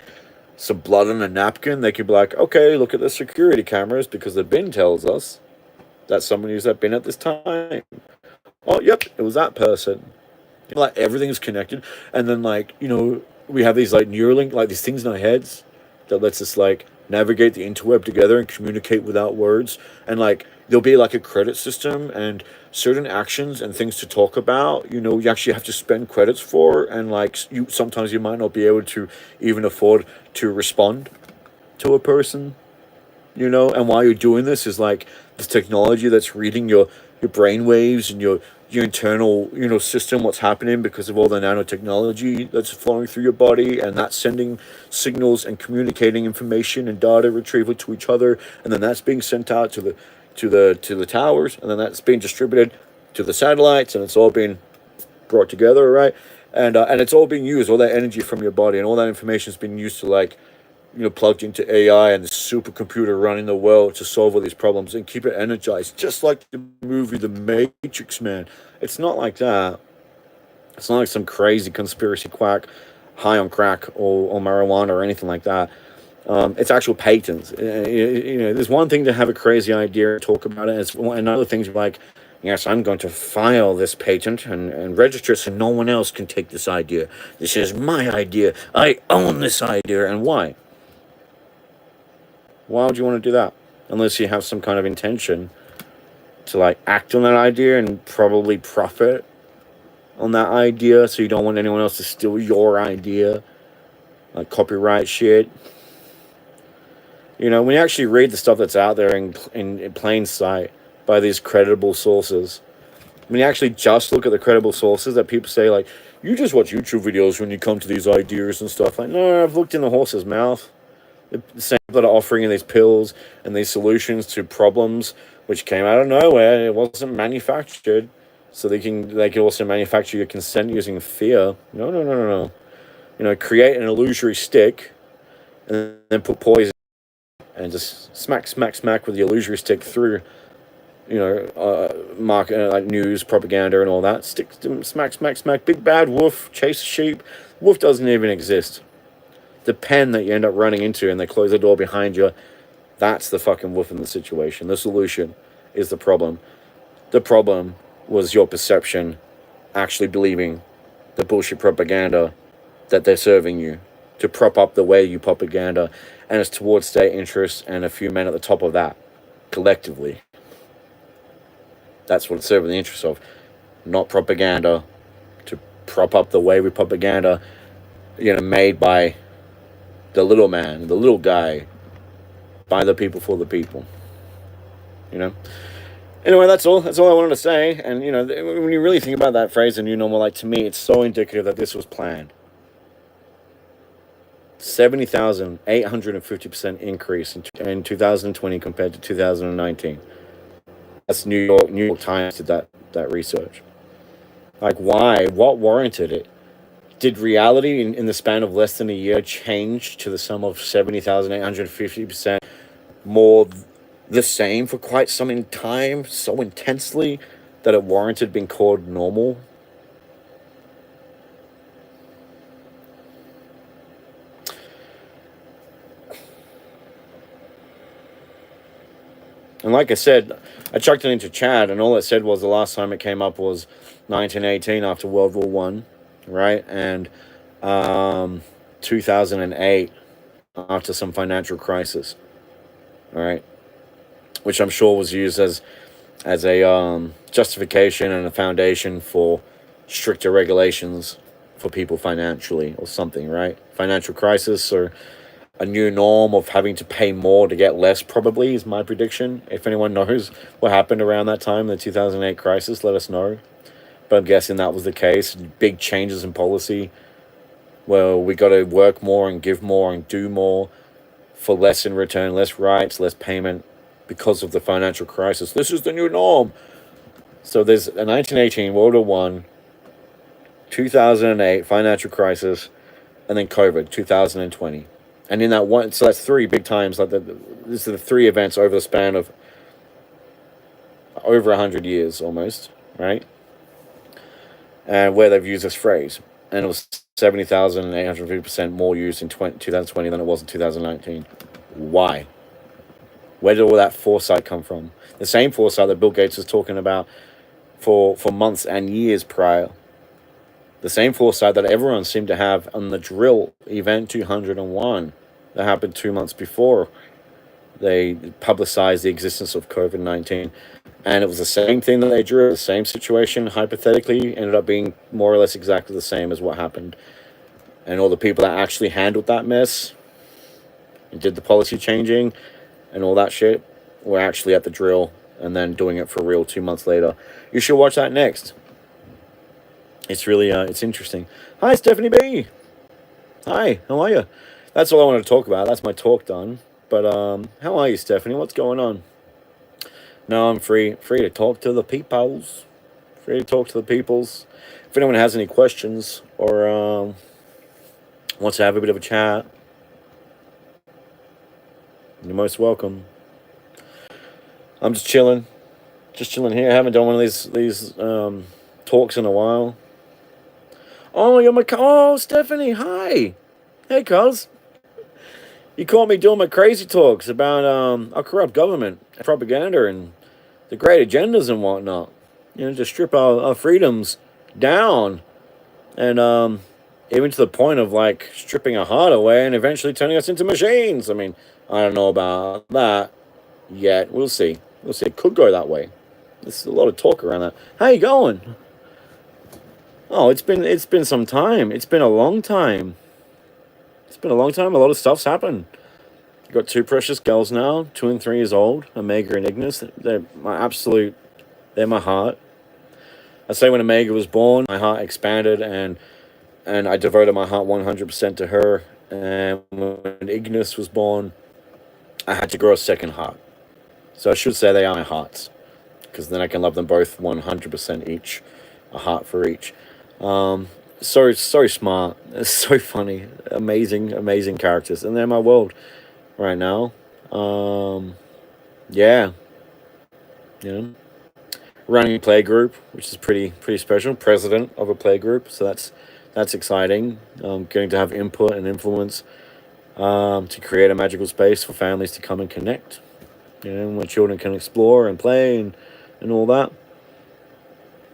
some blood on a napkin, they could be like, okay, look at the security cameras because the bin tells us that someone used that bin at this time. Oh, yep, it was that person. Like everything's connected, and then like we have these like Neuralink, like these things in our heads that lets us like navigate the interweb together and communicate without words, and like there'll be like a credit system and certain actions and things to talk about. You actually have to spend credits for, and like sometimes you might not be able to even afford to respond to a person. And while you're doing this is like this technology that's reading your brain waves and your internal system, what's happening because of all the nanotechnology that's flowing through your body, and that's sending signals and communicating information and data retrieval to each other, and then that's being sent out to the towers, and then that's being distributed to the satellites, and it's all being brought together, right? And it's all being used, all that energy from your body and all that information is being used to like plugged into AI and the supercomputer running the world to solve all these problems and keep it energized, just like the movie The Matrix, man. It's not like that. It's not like some crazy conspiracy quack high on crack or marijuana or anything like that. It's actual patents. There's one thing to have a crazy idea and talk about it. It's another thing to be like, yes, I'm going to file this patent and register it so no one else can take this idea. This is my idea. I own this idea. And why? Why would you want to do that? Unless you have some kind of intention to like act on that idea and probably profit on that idea, so you don't want anyone else to steal your idea, like copyright shit. When you actually read the stuff that's out there in plain sight by these credible sources, when you actually just look at the credible sources that people say, like, you just watch YouTube videos when you come to these ideas and stuff. Like, no, I've looked in the horse's mouth. The same that are offering these pills and these solutions to problems which came out of nowhere. It wasn't manufactured, so they can also manufacture your consent using fear. No, no, no, no, no. Create an illusory stick and then put poison and just smack, smack, smack with the illusory stick through, market like news, propaganda, and all that. Stick, smack, smack, smack. Big bad wolf chase sheep. Wolf doesn't even exist. The pen that you end up running into and they close the door behind you, that's the fucking wolf in the situation. The solution is the problem. The problem was your perception actually believing the bullshit propaganda that they're serving you to prop up the way you propaganda, and it's towards state interests and a few men at the top of that collectively. That's what it's serving the interests of, not propaganda to prop up the way we propaganda, made by the little man, the little guy, by the people, for the people. Anyway, that's all. That's all I wanted to say. And, when you really think about that phrase, a new normal, like, to me, it's so indicative that this was planned. 70,850% increase in 2020 compared to 2019. That's New York Times did that research. Like, why? What warranted it? Did reality in the span of less than a year change to the sum of 70,850% more the same for quite some time, so intensely that it warranted being called normal? And like I said, I chucked it into chat, and all it said was the last time it came up was 1918 after World War One, right? And 2008 after some financial crisis. All right, which I'm sure was used as a justification and a foundation for stricter regulations for people financially or something, right? Financial crisis or a new norm of having to pay more to get less, probably, is my prediction. If anyone knows what happened around that time, the 2008 crisis, let us know. But I'm guessing that was the case. Big changes in policy. Well, we got to work more and give more and do more for less in return, less rights, less payment because of the financial crisis. This is the new norm. So there's a 1918, World War One, 2008 financial crisis, and then COVID, 2020. And in that one, so that's three big times. Like these are the three events over the span of over 100 years almost, right? And where they've used this phrase. And it was 70,850% more used in 2020 than it was in 2019. Why? Where did all that foresight come from? The same foresight that Bill Gates was talking about for months and years prior. The same foresight that everyone seemed to have on the drill event 201 that happened 2 months before they publicized the existence of COVID-19. And it was the same thing that they drew. The same situation, hypothetically, ended up being more or less exactly the same as what happened. And all the people that actually handled that mess and did the policy changing and all that shit were actually at the drill and then doing it for real 2 months later. You should watch that next. It's really, it's interesting. Hi, Stephanie B. Hi, how are you? That's all I want to talk about. That's my talk done. But how are you, Stephanie? What's going on? No, I'm free to talk to the peoples. Free to talk to the peoples. If anyone has any questions or wants to have a bit of a chat, you're most welcome. I'm just chilling here. I haven't done one of these talks in a while. Oh, you're oh, Stephanie, hi. Hey, cuz. You caught me doing my crazy talks about our corrupt government, propaganda, and the great agendas and whatnot. You know, to strip our freedoms down, and even to the point of like stripping our heart away and eventually turning us into machines. I mean, I don't know about that yet. We'll see. It could go that way. There's a lot of talk around that. How you going? Oh, it's been some time. It's been a long time. A lot of stuff's happened. I've got two precious girls now, 2 and 3 years old, Omega and Ignis. They're my heart. I say when Omega was born, my heart expanded and I devoted my heart 100% to her. And when Ignis was born, I had to grow a second heart. So I should say they are my hearts, because then I can love them both 100% each, a heart for each. So smart, it's so funny, amazing characters, and they're my world right now. Yeah, you know, running a play group, which is pretty special. President of a play group, so that's exciting. Getting to have input and influence to create a magical space for families to come and connect. You know, where children can explore and play and all that.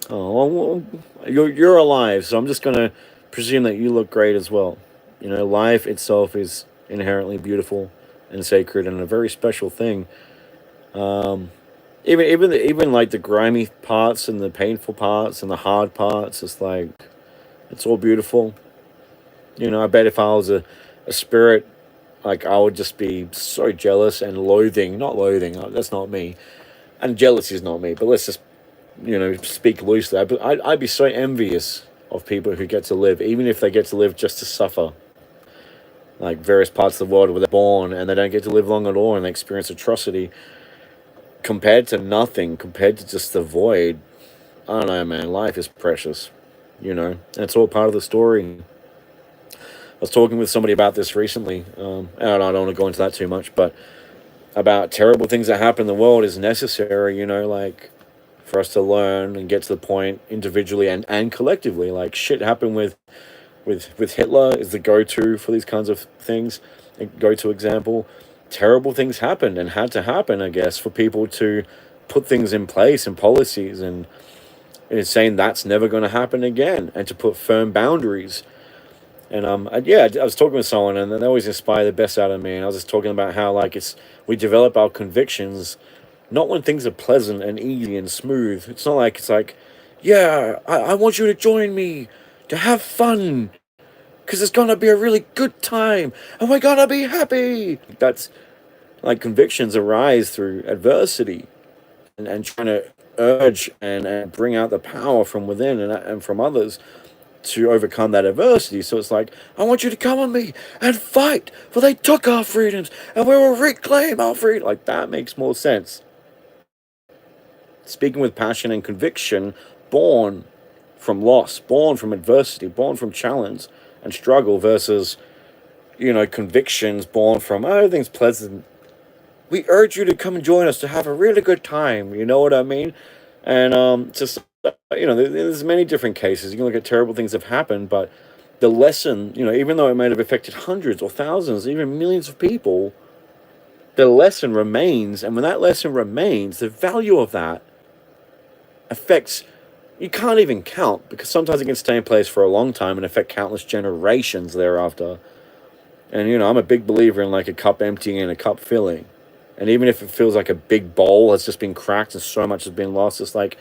Oh, well, you're alive, so I'm just gonna presume that you look great as well. You know, life itself is inherently beautiful and sacred and a very special thing. Um, even like the grimy parts and the painful parts and the hard parts, it's like it's all beautiful. You know, I bet if I was a spirit, like I would just be so jealous and loathing. Not loathing, that's not me. And jealousy is not me, but let's just, you know, speak loosely. I'd be so envious of people who get to live, even if they get to live just to suffer. Like various parts of the world where they're born and they don't get to live long at all and they experience atrocity compared to nothing, compared to just the void. I don't know, man. Life is precious, you know. And it's all part of the story. I was talking with somebody about this recently. And I don't want to go into that too much, but about terrible things that happen in the world is necessary, you know, like for us to learn and get to the point individually and collectively. Like shit happened with Hitler is the go-to for these kinds of things. A go-to example. Terrible things happened and had to happen, I guess, for people to put things in place and policies and saying that's never going to happen again and to put firm boundaries. And yeah, I was talking with someone, and they always inspire the best out of me. And I was just talking about how like it's we develop our convictions not when things are pleasant and easy and smooth. It's not like it's like, yeah, I want you to join me to have fun because it's gonna be a really good time and we're gonna be happy. That's like convictions arise through adversity and trying to urge and bring out the power from within and from others to overcome that adversity. So it's like, I want you to come on me and fight, for they took our freedoms and we will reclaim our freedom. Like that makes more sense. Speaking with passion and conviction, born from loss, born from adversity, born from challenge and struggle versus, convictions born from, oh, everything's pleasant. We urge you to come and join us to have a really good time. You know what I mean? And just, there's many different cases. You can look at terrible things that have happened, but the lesson, even though it might have affected hundreds or thousands, even millions of people, the lesson remains. And when that lesson remains, the value of that affects, you can't even count, because sometimes it can stay in place for a long time and affect countless generations thereafter. And I'm a big believer in like a cup emptying and a cup filling. And even if it feels like a big bowl has just been cracked and so much has been lost, it's like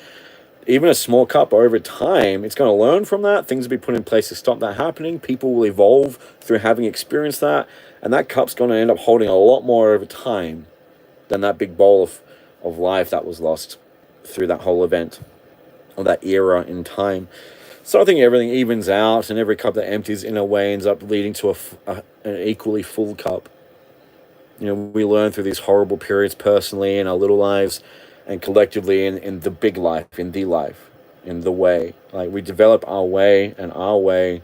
even a small cup over time, it's going to learn from that. Things will be put in place to stop that happening. People will evolve through having experienced that. And that cup's going to end up holding a lot more over time than that big bowl of life that was lost through that whole event or that era in time. So I think everything evens out, and every cup that empties in a way ends up leading to an equally full cup. We learn through these horrible periods personally in our little lives and collectively in the big life, in the life, in the way. Like we develop our way and our way.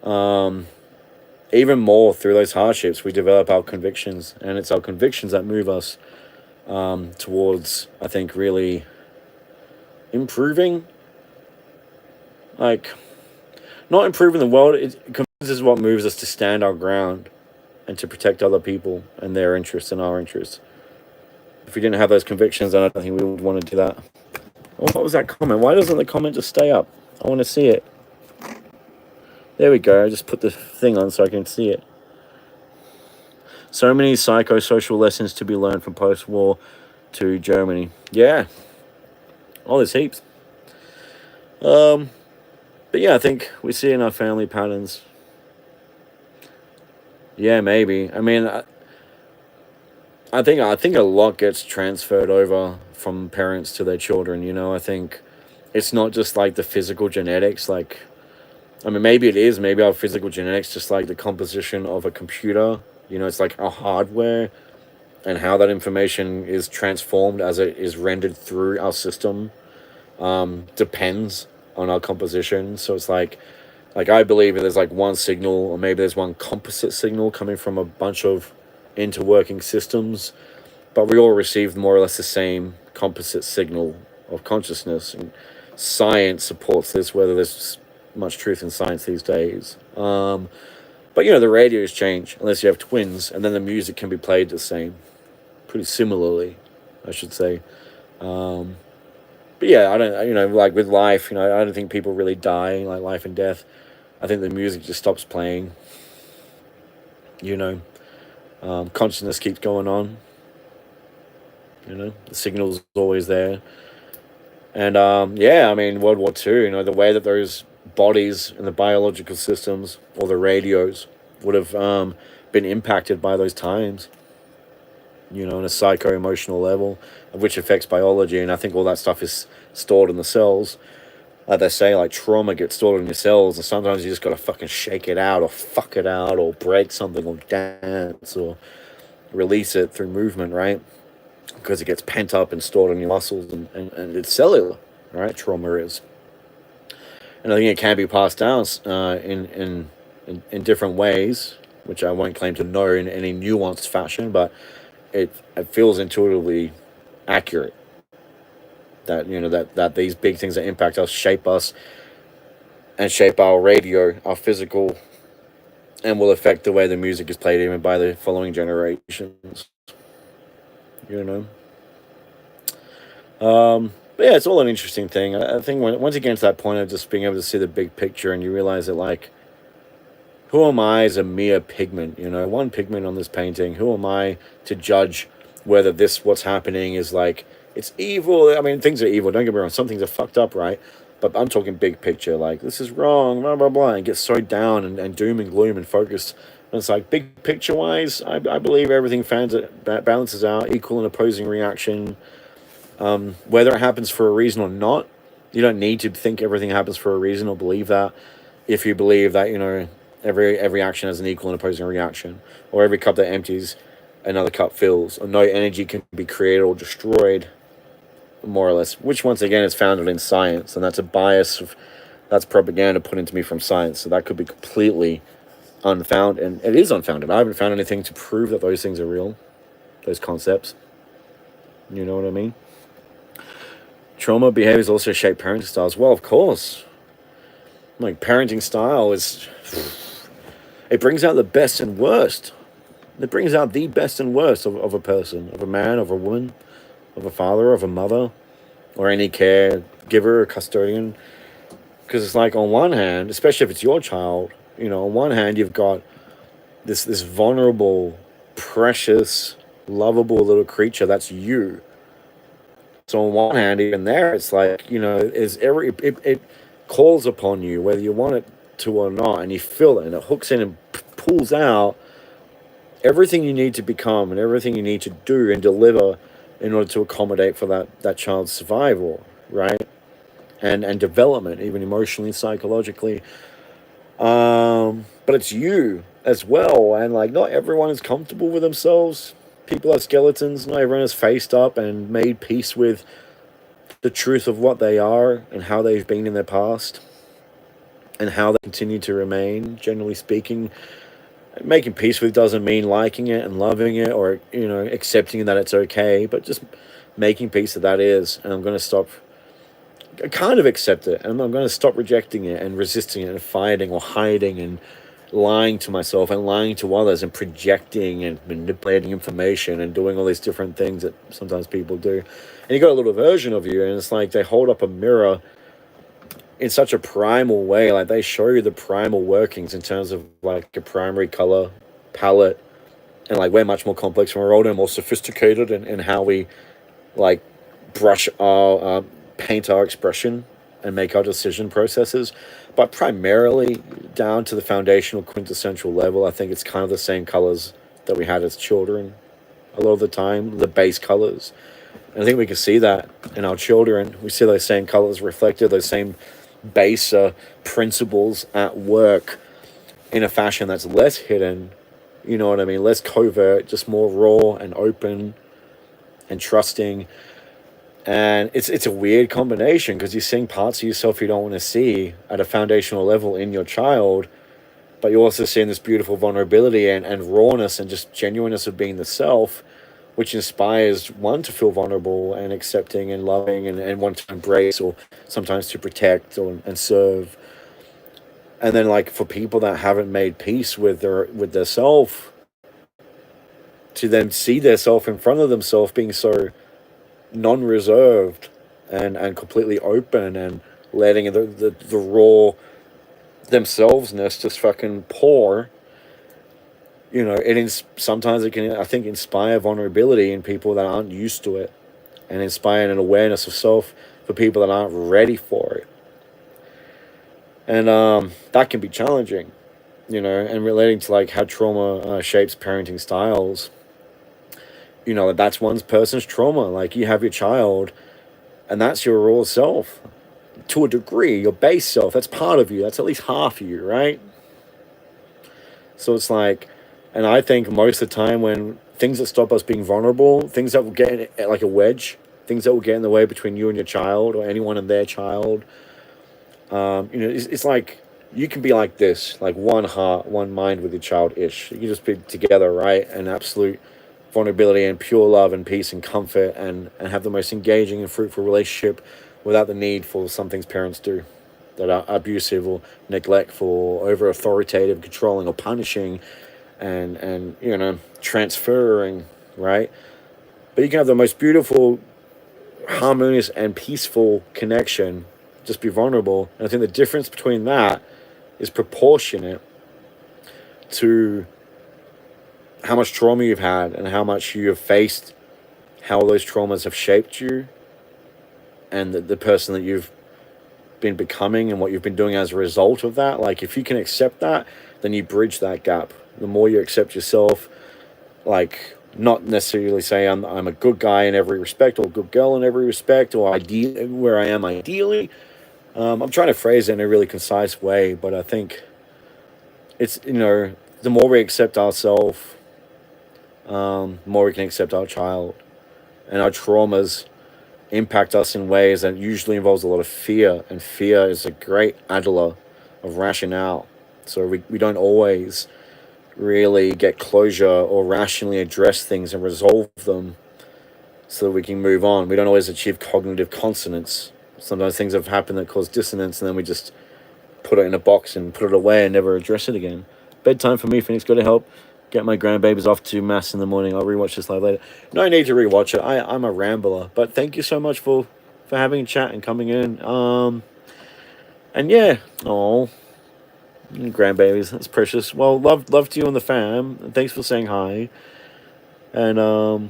Even more through those hardships, we develop our convictions, and it's our convictions that move us towards, I think, really improving. Like, not improving the world. Convictions is what moves us to stand our ground and to protect other people and their interests and our interests. If we didn't have those convictions, then I don't think we would want to do that. Oh, what was that comment? Why doesn't the comment just stay up? I want to see it. There we go. I just put the thing on so I can see it. So many psychosocial lessons to be learned from post-war to Germany. Yeah. Oh, there's heaps. But yeah, I think we see in our family patterns. Yeah, maybe. I mean, I think a lot gets transferred over from parents to their children. I think it's not just like the physical genetics. Like, I mean, maybe it is. Maybe our physical genetics just like the composition of a computer. It's like our hardware and how that information is transformed as it is rendered through our system depends on our composition. So it's like I believe there's like one signal, or maybe there's one composite signal coming from a bunch of interworking systems, but we all receive more or less the same composite signal of consciousness. And science supports this, whether there's much truth in science these days. But the radios change unless you have twins, and then the music can be played the same, pretty similarly, I should say. But yeah, I don't, like with life, I don't think people really die, like life and death. I think the music just stops playing. Consciousness keeps going on. The signal's always there. And yeah, I mean, World War II, the way that those bodies and the biological systems or the radios would have been impacted by those times, on a psycho emotional level, which affects biology. And I think all that stuff is stored in the cells. Like they say, like trauma gets stored in your cells, and sometimes you just gotta fucking shake it out, or fuck it out, or break something, or dance, or release it through movement, right? Because it gets pent up and stored in your muscles, and it's cellular, right? Trauma is. And I think it can be passed down in different ways, which I won't claim to know in any nuanced fashion, but it feels intuitively accurate that that these big things that impact us shape us and shape our radio, our physical, and will affect the way the music is played even by the following generations. You know. But yeah, it's all an interesting thing. I think once you get to that point of just being able to see the big picture, and you realize that like who am I as a mere pigment? You know, one pigment on this painting. Who am I to judge whether this what's happening is like it's evil? I mean, things are evil. Don't get me wrong. Some things are fucked up, right? But I'm talking big picture. Like this is wrong. Blah blah blah. And get so down and doom and gloom and focused. And it's like big picture wise, I believe everything balances out, equal and opposing reaction. Whether it happens for a reason or not, you don't need to think everything happens for a reason or believe that. If you believe that, you know, every action has an equal and opposing reaction, or every cup that empties, another cup fills, or no energy can be created or destroyed, more or less. Which once again is founded in science, and that's a bias of that's propaganda put into me from science. So that could be completely unfounded, and it is unfounded. I haven't found anything to prove that those things are real, those concepts. You know what I mean? Trauma behaviors also shape parenting styles. Well, of course. Like parenting style is, it brings out the best and worst. It brings out the best and worst of a person, of a man, of a woman, of a father, of a mother, or any caregiver or custodian. Because it's like on one hand, especially if it's your child, you know, on one hand you've got this vulnerable, precious, lovable little creature that's you. So on one hand, even there, it's like, you know, it calls upon you whether you want it to or not, and you feel it, and it hooks in and pulls out everything you need to become and everything you need to do and deliver in order to accommodate for that child's survival, right? And development, even emotionally, psychologically. But it's you as well, and like not everyone is comfortable with themselves. People are skeletons. Not everyone has faced up and made peace with the truth of what they are and how they've been in their past and how they continue to remain, generally speaking. Making peace with doesn't mean liking it and loving it or, you know, accepting that it's okay, but just making peace that is. And I'm going to stop, kind of accept it, and I'm going to stop rejecting it and resisting it and fighting or hiding and lying to myself and lying to others and projecting and manipulating information and doing all these different things that sometimes people do. And you got a little version of you, and it's like they hold up a mirror in such a primal way. Like they show you the primal workings in terms of like a primary color palette. And like we're much more complex when we're older and more sophisticated in how we like brush our paint our expression and make our decision processes. But primarily down to the foundational quintessential level, I think it's kind of the same colors that we had as children a lot of the time, the base colors. And I think we can see that in our children. We see those same colors reflected, those same base principles at work in a fashion that's less hidden, you know what I mean, less covert, just more raw and open and trusting. And it's a weird combination because you're seeing parts of yourself you don't want to see at a foundational level in your child, but you're also seeing this beautiful vulnerability and rawness and just genuineness of being the self, which inspires one to feel vulnerable and accepting and loving and want to embrace or sometimes to protect and serve. And then like for people that haven't made peace with their self, to then see their self in front of themselves being so non-reserved and completely open and letting the raw themselvesness just fucking pour. You know, sometimes it can, I think, inspire vulnerability in people that aren't used to it, and inspire an awareness of self for people that aren't ready for it. And that can be challenging, you know. And relating to like how trauma shapes parenting styles, you know, that's one person's trauma. Like you have your child, and that's your raw self to a degree, your base self. That's part of you. That's at least half of you, right? So it's like, and I think most of the time when things that stop us being vulnerable, things that will get in, like a wedge, things that will get in the way between you and your child or anyone and their child, you know, it's like you can be like this, like one heart, one mind with your child-ish. You can just be together, right? And absolute vulnerability and pure love and peace and comfort and have the most engaging and fruitful relationship without the need for some things parents do that are abusive or neglectful or over authoritative, controlling or punishing and you know, transferring, right? But you can have the most beautiful, harmonious and peaceful connection, just be vulnerable. And I think the difference between that is proportionate to how much trauma you've had and how much you have faced, how those traumas have shaped you, and the person that you've been becoming and what you've been doing as a result of that. Like, if you can accept that, then you bridge that gap. The more you accept yourself, like, not necessarily say I'm a good guy in every respect or a good girl in every respect or ideal where I am ideally. I'm trying to phrase it in a really concise way, but I think it's, the more we accept ourselves, the more we can accept our child, and our traumas impact us in ways that usually involves a lot of fear, and fear is a great adler of rationale. So we don't always really get closure or rationally address things and resolve them so that we can move on. We don't always achieve cognitive consonance. Sometimes things have happened that cause dissonance, and then we just put it in a box and put it away and never address it again. Bedtime for me, Phoenix. Got to help get my grandbabies off to mass in the morning. I'll rewatch this live later. No need to rewatch it. I'm a rambler, but thank you so much for having a chat and coming in. And yeah, oh, grandbabies, that's precious. Well, love to you and the fam. And thanks for saying hi. And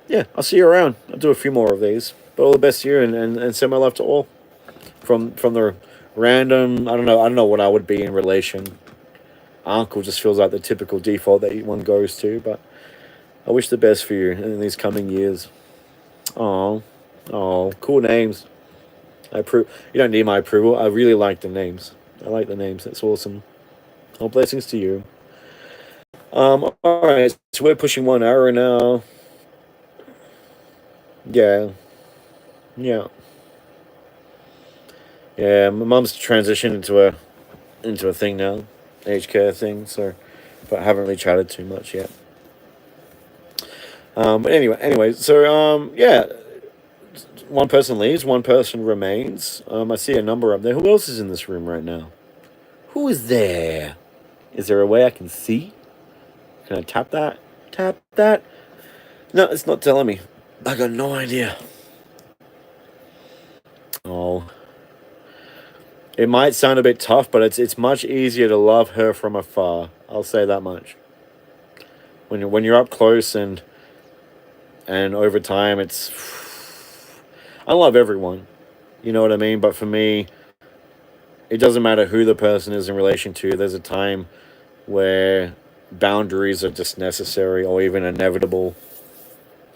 yeah, I'll see you around. I'll do a few more of these. But all the best to you, and send my love to all. From the random, I don't know what I would be in relation. Uncle just feels like the typical default that one goes to, but I wish the best for you in these coming years. Oh, cool names. I approve. You don't need my approval. I really like the names. I like the names. That's awesome. All blessings to you. All right. So we're pushing 1 hour now. Yeah. Yeah. Yeah. My mum's transitioned into a thing now, aged care thing. So, but I haven't really chatted too much yet. But anyway. So yeah. One person leaves, one person remains. I see a number up there. Who else is in this room right now? Who is there? Is there a way I can see? Can I tap that? Tap that? No, it's not telling me. I got no idea. Oh. It might sound a bit tough, but it's much easier to love her from afar. I'll say that much. When you're up close and over time, it's... I love everyone. You know what I mean? But for me, it doesn't matter who the person is in relation to. There's a time where boundaries are just necessary or even inevitable,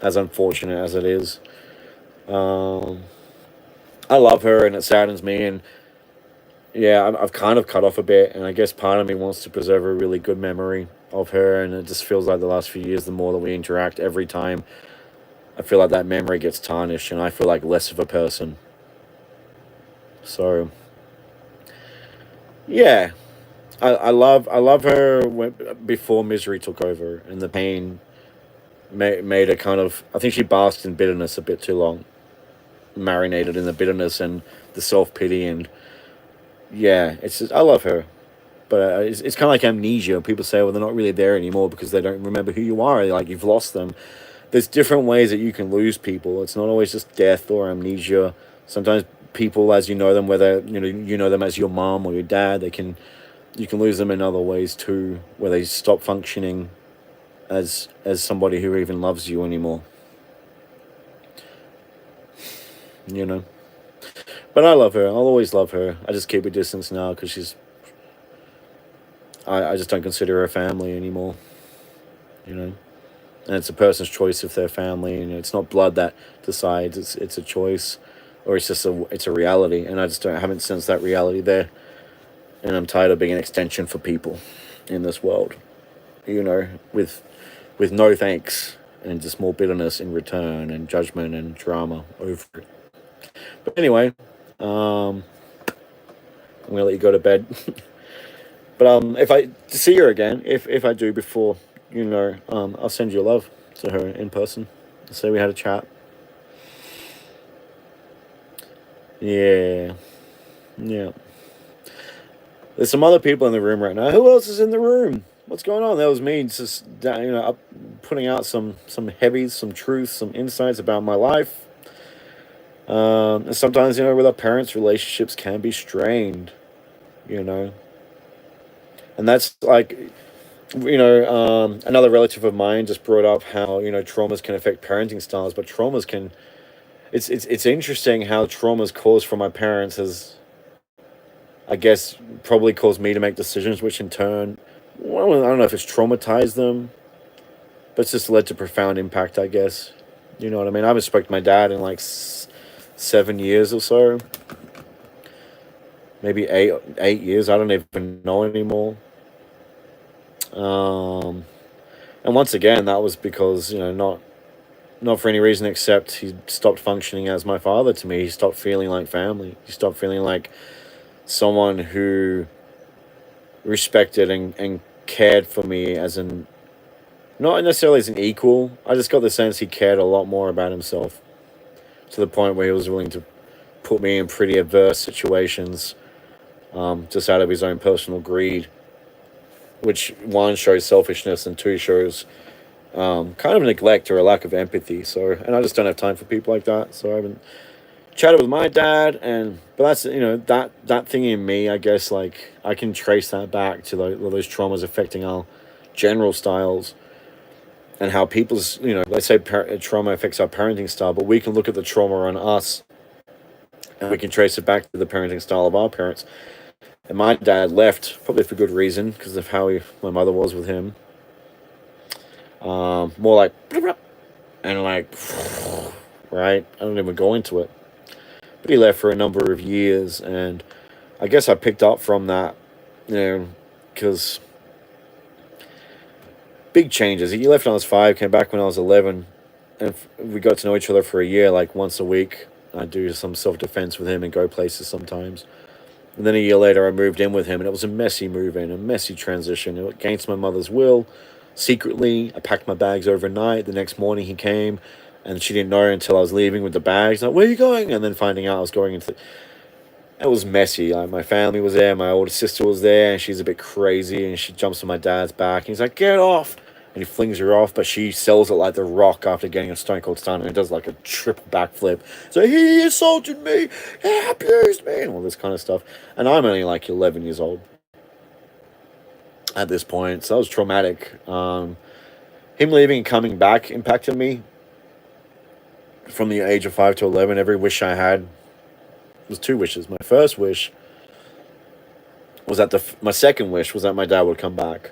as unfortunate as it is. I love her, and it saddens me, and yeah, I've kind of cut off a bit, and I guess part of me wants to preserve a really good memory of her, and it just feels like the last few years, the more that we interact, every time, I feel like that memory gets tarnished, and I feel like less of a person. So, yeah, I love her before misery took over, and the pain made her kind of. I think she basked in bitterness a bit too long, marinated in the bitterness and the self pity, and yeah, it's just, I love her, but it's kind of like amnesia. People say, well, they're not really there anymore because they don't remember who you are. Like, you've lost them. There's different ways that you can lose people. It's not always just death or amnesia. Sometimes people, as you know them, whether you know them as your mom or your dad, you can lose them in other ways too, where they stop functioning as somebody who even loves you anymore. You know. But I love her. I'll always love her. I just keep a distance now because she's. I just don't consider her family anymore. You know. And it's a person's choice if they're family, and it's not blood that decides. It's a choice, or it's a reality, and I haven't sensed that reality there, and I'm tired of being an extension for people in this world, with no thanks and just more bitterness in return and judgment and drama over it. But anyway, I'm gonna let you go to bed. But if I see her again, if I do before, I'll send you love to her in person. So we had a chat. Yeah. Yeah. There's some other people in the room right now. Who else is in the room? What's going on? That was me just, putting out some heavies, some truth, some insights about my life. And sometimes, with our parents, relationships can be strained, And that's like, Another relative of mine just brought up how traumas can affect parenting styles, but traumas can. It's interesting how traumas caused from my parents has, I guess, probably caused me to make decisions, which in turn, well, I don't know if it's traumatized them, but it's just led to profound impact, I guess. You know what I mean? I haven't spoken to my dad in like 7 years or so, maybe 8 years. I don't even know anymore. Um, and once again, that was because not for any reason except he stopped functioning as my father to me. He stopped feeling like family. He stopped feeling like someone who respected and cared for me as an not necessarily as an equal. I just got the sense he cared a lot more about himself to the point where he was willing to put me in pretty adverse situations, just out of his own personal greed, which one shows selfishness and two shows kind of neglect or a lack of empathy. So, and I just don't have time for people like that. So I haven't chatted with my dad, but that's that thing in me. I guess like I can trace that back to those traumas affecting our general styles and how people's let's say trauma affects our parenting style, but we can look at the trauma on us and we can trace it back to the parenting style of our parents. And my dad left probably for good reason because of how my mother was with him. More like and like right. I don't even go into it, but he left for a number of years, and I guess I picked up from that, because big changes. He left when I was 5, came back when I was 11, and we got to know each other for a year, like once a week. I do some self defense with him and go places sometimes. And then a year later, I moved in with him, and it was a messy move in, a messy transition. Against my mother's will, secretly, I packed my bags overnight. The next morning, he came, and she didn't know until I was leaving with the bags. Like, where are you going? And then finding out I was going into. It was messy. Like, my family was there, my older sister was there, and she's a bit crazy, and she jumps on my dad's back, and he's like, "Get off!" And he flings her off, but she sells it like The Rock after getting a Stone Cold Stunner, and does like a triple backflip. So he assaulted me, he abused me, and all this kind of stuff. And I'm only like 11 years old at this point, so that was traumatic. Him leaving and coming back impacted me from the age of 5 to 11. Every wish I had was two wishes. My first wish was my second wish was that my dad would come back.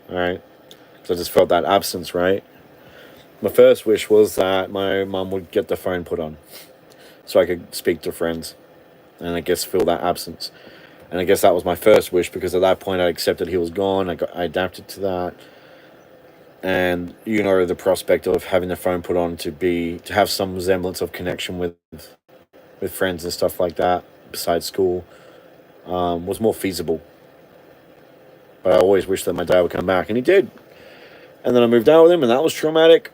All right, because I just felt that absence. Right. My first wish was that my mum would get the phone put on, so I could speak to friends, and I guess feel that absence. And I guess that was my first wish because at that point I accepted he was gone. I adapted to that, and the prospect of having the phone put on to have some semblance of connection with friends and stuff like that besides school, was more feasible. But I always wished that my dad would come back, and he did. And then I moved out with him, and that was traumatic.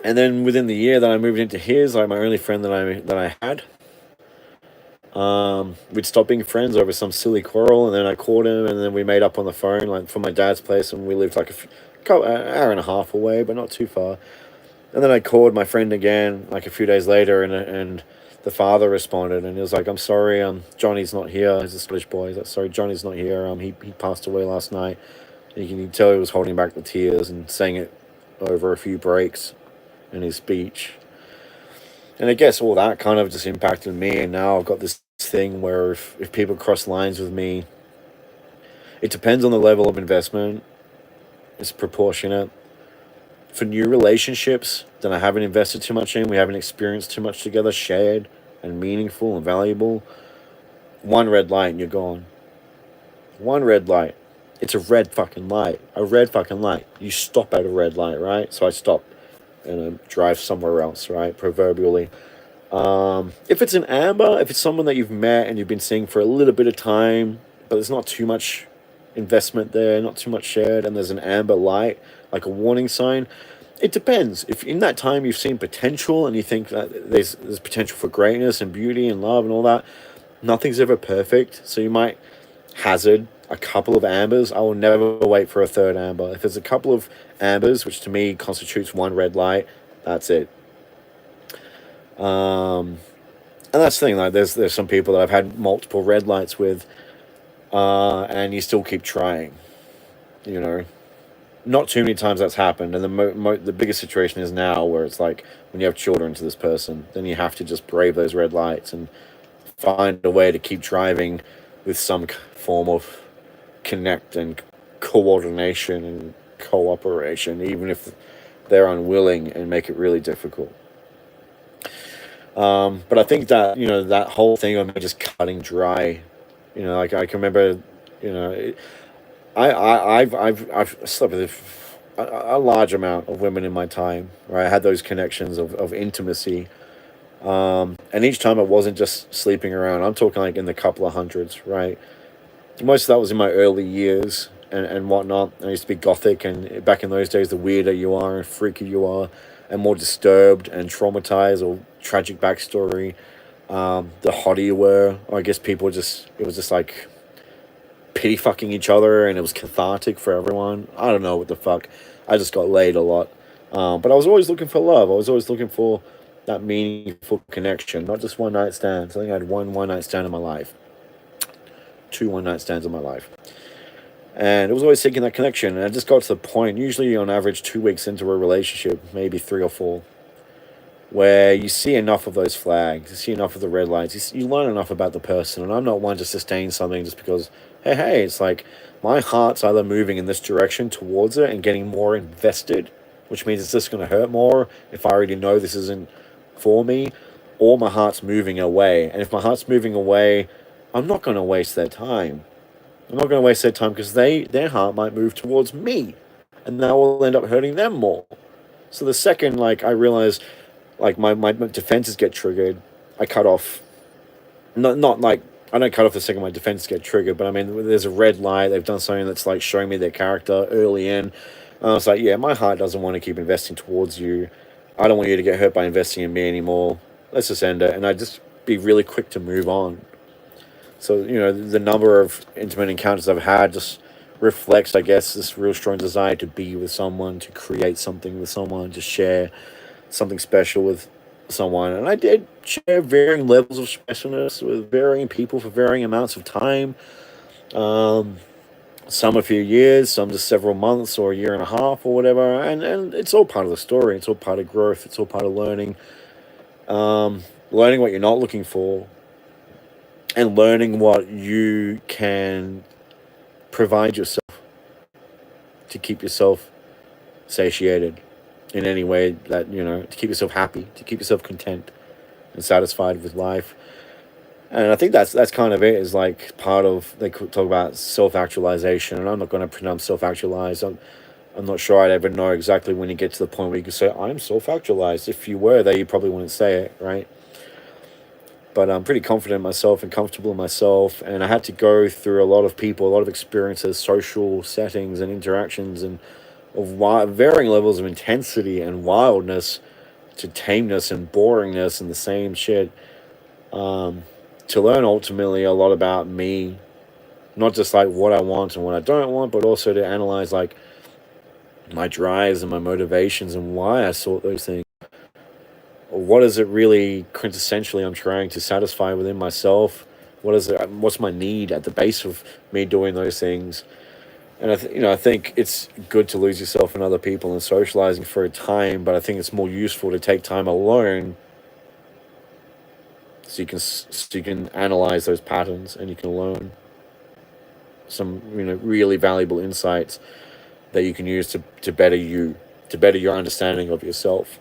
And then within the year that I moved into his, like my only friend that I had, we'd stopped being friends over some silly quarrel, and then I called him, and then we made up on the phone, like from my dad's place, and we lived like an hour and a half away, but not too far. And then I called my friend again, like a few days later, and the father responded, and he was like, "I'm sorry, Johnny's not here." He's a Scottish boy. He's like, "Sorry, Johnny's not here. He passed away last night." And you can tell he was holding back the tears and saying it over a few breaks in his speech. And I guess all that kind of just impacted me, and now I've got this thing where if people cross lines with me, it depends on the level of investment. It's proportionate. For new relationships that I haven't invested too much in, we haven't experienced too much together, shared and meaningful and valuable, one red light and you're gone. One red light. It's a red fucking light. A red fucking light. You stop at a red light, right? So I stop and I drive somewhere else, right? Proverbially. If it's an amber, if it's someone that you've met and you've been seeing for a little bit of time, but there's not too much investment there, not too much shared, and there's an amber light, like a warning sign, it depends. If in that time you've seen potential and you think that there's potential for greatness and beauty and love and all that, nothing's ever perfect. So you might hazard a couple of ambers. I will never wait for a third amber. If there's a couple of ambers, which to me constitutes one red light, that's it. And that's the thing. Like there's some people that I've had multiple red lights with, and you still keep trying. You know, not too many times that's happened, and the biggest situation is now where it's like when you have children to this person, then you have to just brave those red lights and find a way to keep driving with some form of connect and coordination and cooperation, even if they're unwilling, and make it really difficult. But I think that that whole thing of me just cutting dry, like I can remember, you know, I've slept with a large amount of women in my time, where I had those connections of intimacy. And each time it wasn't just sleeping around. I'm talking like in the couple of hundreds, right? Most of that was in my early years and whatnot. I used to be gothic, and back in those days, the weirder you are and freakier you are, and more disturbed and traumatized or tragic backstory, the hotter you were. Or I guess people just, it was just like pity fucking each other, and it was cathartic for everyone. I don't know what the fuck. I just got laid a lot. But I was always looking for love. I was always looking for that meaningful connection, not just one night stands. I think I had one night stand in my life, two one night stands in my life. And it was always seeking that connection. And I just got to the point, usually on average 2 weeks into a relationship, maybe three or four, where you see enough of those flags, you see enough of the red lights, you learn enough about the person. And I'm not one to sustain something just because, hey, it's like my heart's either moving in this direction towards it and getting more invested, which means it's just going to hurt more if I already know this isn't for me, or my heart's moving away. And if my heart's moving away, I'm not going to waste their time. I'm not going to waste their time because their heart might move towards me, and that will end up hurting them more. So the second, like, I realize, like, my defenses get triggered, I cut off. Not like, I don't cut off the second my defenses get triggered, but I mean, there's a red light. They've done something that's like showing me their character early in. And I was like, yeah, my heart doesn't want to keep investing towards you. I don't want you to get hurt by investing in me anymore. Let's just end it. And I just be really quick to move on. So, the number of intimate encounters I've had just reflects, I guess, this real strong desire to be with someone, to create something with someone, to share something special with someone. And I did share varying levels of specialness with varying people for varying amounts of time. Um, some a few years, some just several months or a year and a half or whatever. And it's all part of the story. It's all part of growth. It's all part of learning. Learning what you're not looking for, and learning what you can provide yourself to keep yourself satiated in any way that, to keep yourself happy, to keep yourself content and satisfied with life. And I think that's kind of it, is like part of, they could talk about self-actualization, and I'm not going to pretend I'm self-actualized. I'm not sure I'd ever know exactly when you get to the point where you can say, I'm self-actualized. If you were there, you probably wouldn't say it, right? But I'm pretty confident in myself and comfortable in myself. And I had to go through a lot of people, a lot of experiences, social settings and interactions, and of varying levels of intensity and wildness to tameness and boringness and the same shit, to learn ultimately a lot about me, not just like what I want and what I don't want, but also to analyze like my drives and my motivations and why I sought those things. What is it really quintessentially I'm trying to satisfy within myself? What is it? What's my need at the base of me doing those things? And I think it's good to lose yourself in other people and socializing for a time, but I think it's more useful to take time alone, so you can analyze those patterns, and you can learn some really valuable insights that you can use to better you, to better your understanding of yourself.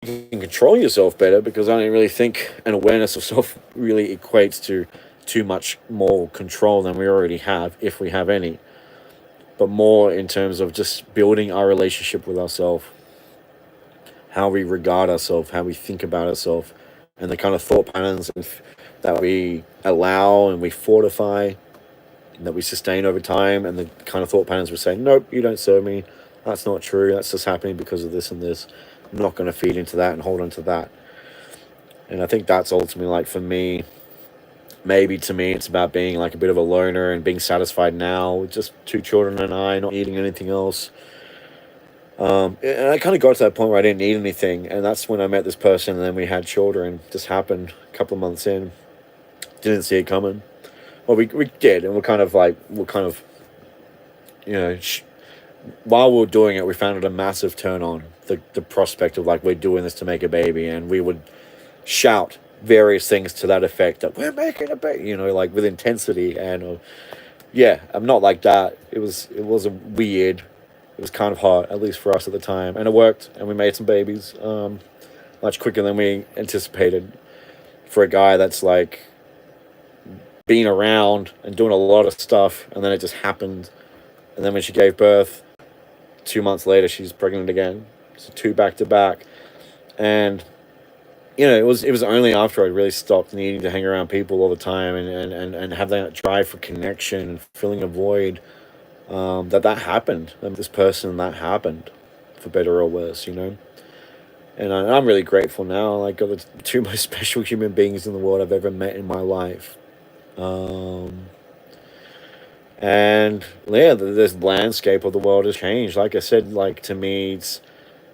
You can control yourself better, because I don't really think an awareness of self really equates to too much more control than we already have, if we have any, but more in terms of just building our relationship with ourselves, how we regard ourselves, how we think about ourselves, and the kind of thought patterns that we allow and we fortify, and that we sustain over time, and the kind of thought patterns we say, nope, you don't serve me. That's not true. That's just happening because of this and this. I'm not going to feed into that and hold on to that. And I think that's ultimately, like, for me, maybe to me, it's about being like a bit of a loner and being satisfied now with just two children and I, not needing anything else. And I kind of got to that point where I didn't need anything. And that's when I met this person, and then we had children. Just happened a couple of months in. Didn't see it coming. Well, we did. And we're kind of, you know, while we were doing it, we found it a massive turn on. The prospect of like we're doing this to make a baby, and we would shout various things to that effect that we're making a baby, like with intensity. And yeah, I'm not like that. It was weird. It was kind of hot, at least for us at the time, and it worked. And we made some babies, much quicker than we anticipated for a guy that's like being around and doing a lot of stuff, and then it just happened. And then when she gave birth, 2 months later, she's pregnant again. So two back to back, and it was only after I really stopped needing to hang around people all the time and have that drive for connection and filling a void, that happened. This person that happened, for better or worse. And I'm really grateful now. Like, got the two most special human beings in the world I've ever met in my life. Um, and yeah, this landscape of the world has changed. Like I said, like to me,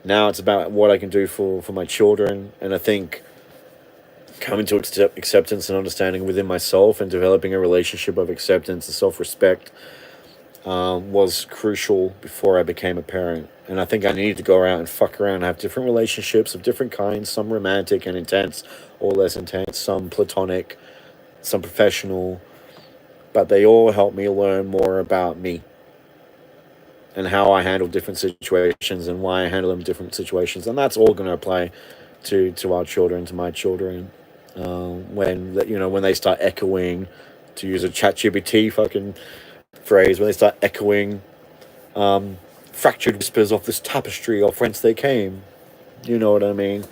it's about what I can do for my children, and I think coming to acceptance and understanding within myself and developing a relationship of acceptance and self respect, was crucial before I became a parent. And I think I needed to go around and fuck around and have different relationships of different kinds, some romantic and intense, or less intense, some platonic, some professional, but they all help me learn more about me and how I handle different situations and why I handle them in different situations. And that's all going to apply to our children, to my children, when they start echoing, to use a ChatGPT fucking phrase, when they start echoing, fractured whispers off this tapestry of whence they came. You know what I mean?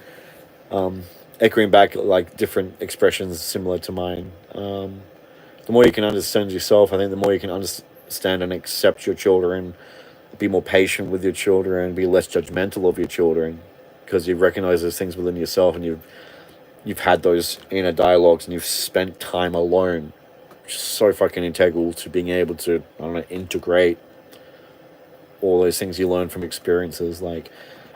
Echoing back like different expressions similar to mine. The more you can understand yourself, I think the more you can understand and accept your children, be more patient with your children, be less judgmental of your children, because you recognize those things within yourself, and you've had those inner dialogues, and you've spent time alone, which is so fucking integral to being able to, I don't know, integrate all those things you learn from experiences. Like,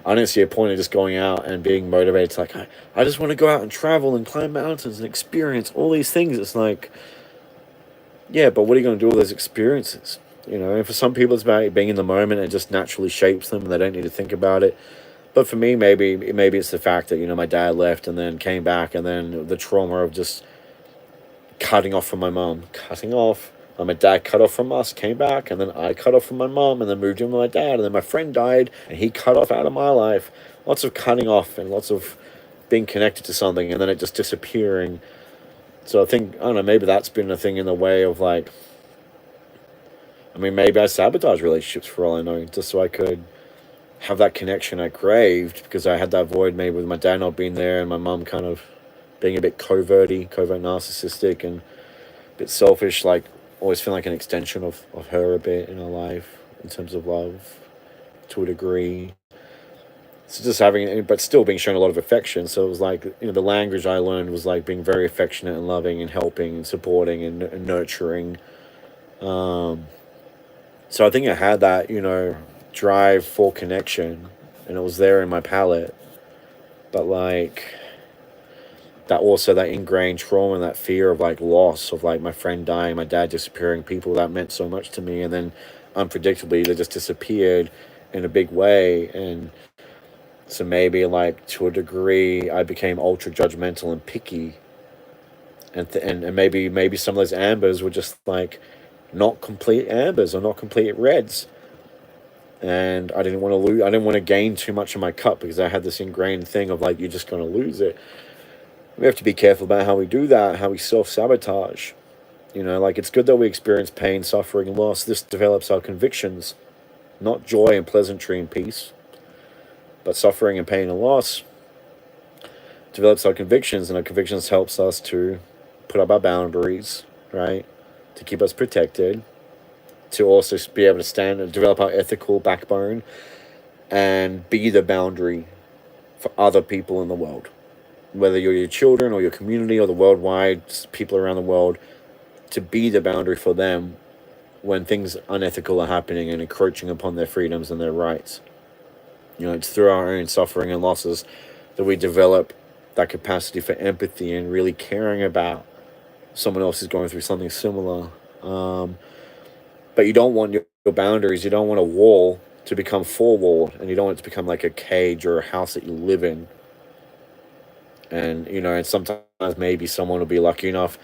I don't see a point of just going out and being motivated to, like, I just want to go out and travel and climb mountains and experience all these things. It's like, yeah, but what are you going to do with those experiences? And for some people, it's about being in the moment, and it just naturally shapes them, and they don't need to think about it. But for me, maybe it's the fact that my dad left and then came back, and then the trauma of just cutting off from my mom, cutting off. My dad cut off from us, came back, and then I cut off from my mom, and then moved in with my dad, and then my friend died, and he cut off out of my life. Lots of cutting off and lots of being connected to something, and then it just disappearing. So I think, I don't know, maybe that's been a thing in the way of, like, I mean, maybe I sabotaged relationships for all I know, just so I could have that connection I craved, because I had that void maybe with my dad not being there and my mom kind of being a bit covert narcissistic and a bit selfish, like always feeling like an extension of her a bit in her life in terms of love to a degree. So just having, but still being shown a lot of affection. So it was like, the language I learned was like being very affectionate and loving and helping and supporting and nurturing. So I think I had that, drive for connection, and it was there in my palette. But like that ingrained trauma and that fear of like loss, of like my friend dying, my dad disappearing, people that meant so much to me, and then unpredictably they just disappeared in a big way. And so maybe like to a degree I became ultra judgmental and picky, and maybe some of those ambers were just like not complete ambers or not complete reds, and I didn't want to lose. I didn't want to gain too much of my cup, because I had this ingrained thing of like, you're just going to lose it. We have to be careful about how we do that, how we self-sabotage. Like, it's good that we experience pain, suffering, and loss. This develops our convictions, not joy and pleasantry and peace, but suffering and pain and loss develops our convictions, and our convictions helps us to put up our boundaries, right? To keep us protected, to also be able to stand and develop our ethical backbone and be the boundary for other people in the world. Whether you're your children or your community or the worldwide people around the world, to be the boundary for them when things unethical are happening and encroaching upon their freedoms and their rights. It's through our own suffering and losses that we develop that capacity for empathy and really caring about someone else is going through something similar. But you don't want your boundaries, you don't want a wall to become four-walled, and you don't want it to become like a cage or a house that you live in. And and sometimes maybe someone will be lucky enough,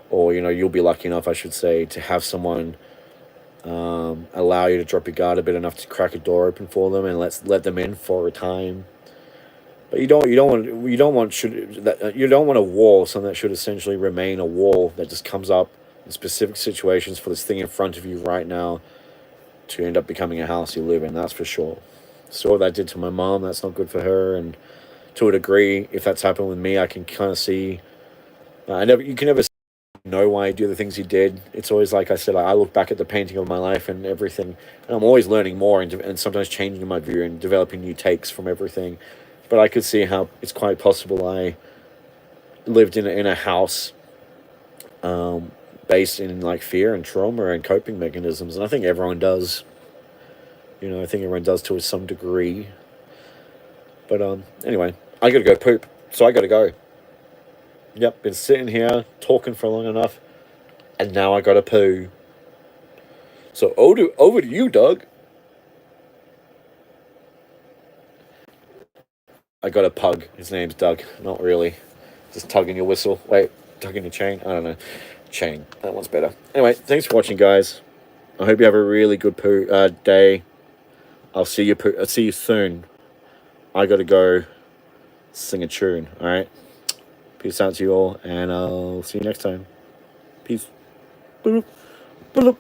or you'll be lucky enough, I should say, to have someone allow you to drop your guard a bit enough to crack a door open for them and let them in for a time. But you don't want a wall, something that should essentially remain a wall that just comes up in specific situations for this thing in front of you right now to end up becoming a house you live in. That's for sure. So what that did to my mom, that's not good for her. And to a degree, if that's happened with me, I can kind of see. You can never know why he do the things he did. It's always like I said, I look back at the painting of my life and everything, and I'm always learning more and sometimes changing my view and developing new takes from everything. But I could see how it's quite possible I lived in a house based in like fear and trauma and coping mechanisms, and I think everyone does. I think everyone does to some degree. But anyway, I gotta go poop, so I gotta go. Yep, been sitting here talking for long enough, and now I gotta poo. So over to you, Doug. I got a pug. His name's Doug. Not really. Just tugging your whistle. Wait, tugging your chain. I don't know. Chain. That one's better. Anyway, thanks for watching, guys. I hope you have a really good day. I'll see you soon. I gotta go sing a tune. All right. Peace out to you all, and I'll see you next time. Peace. Boop, boop.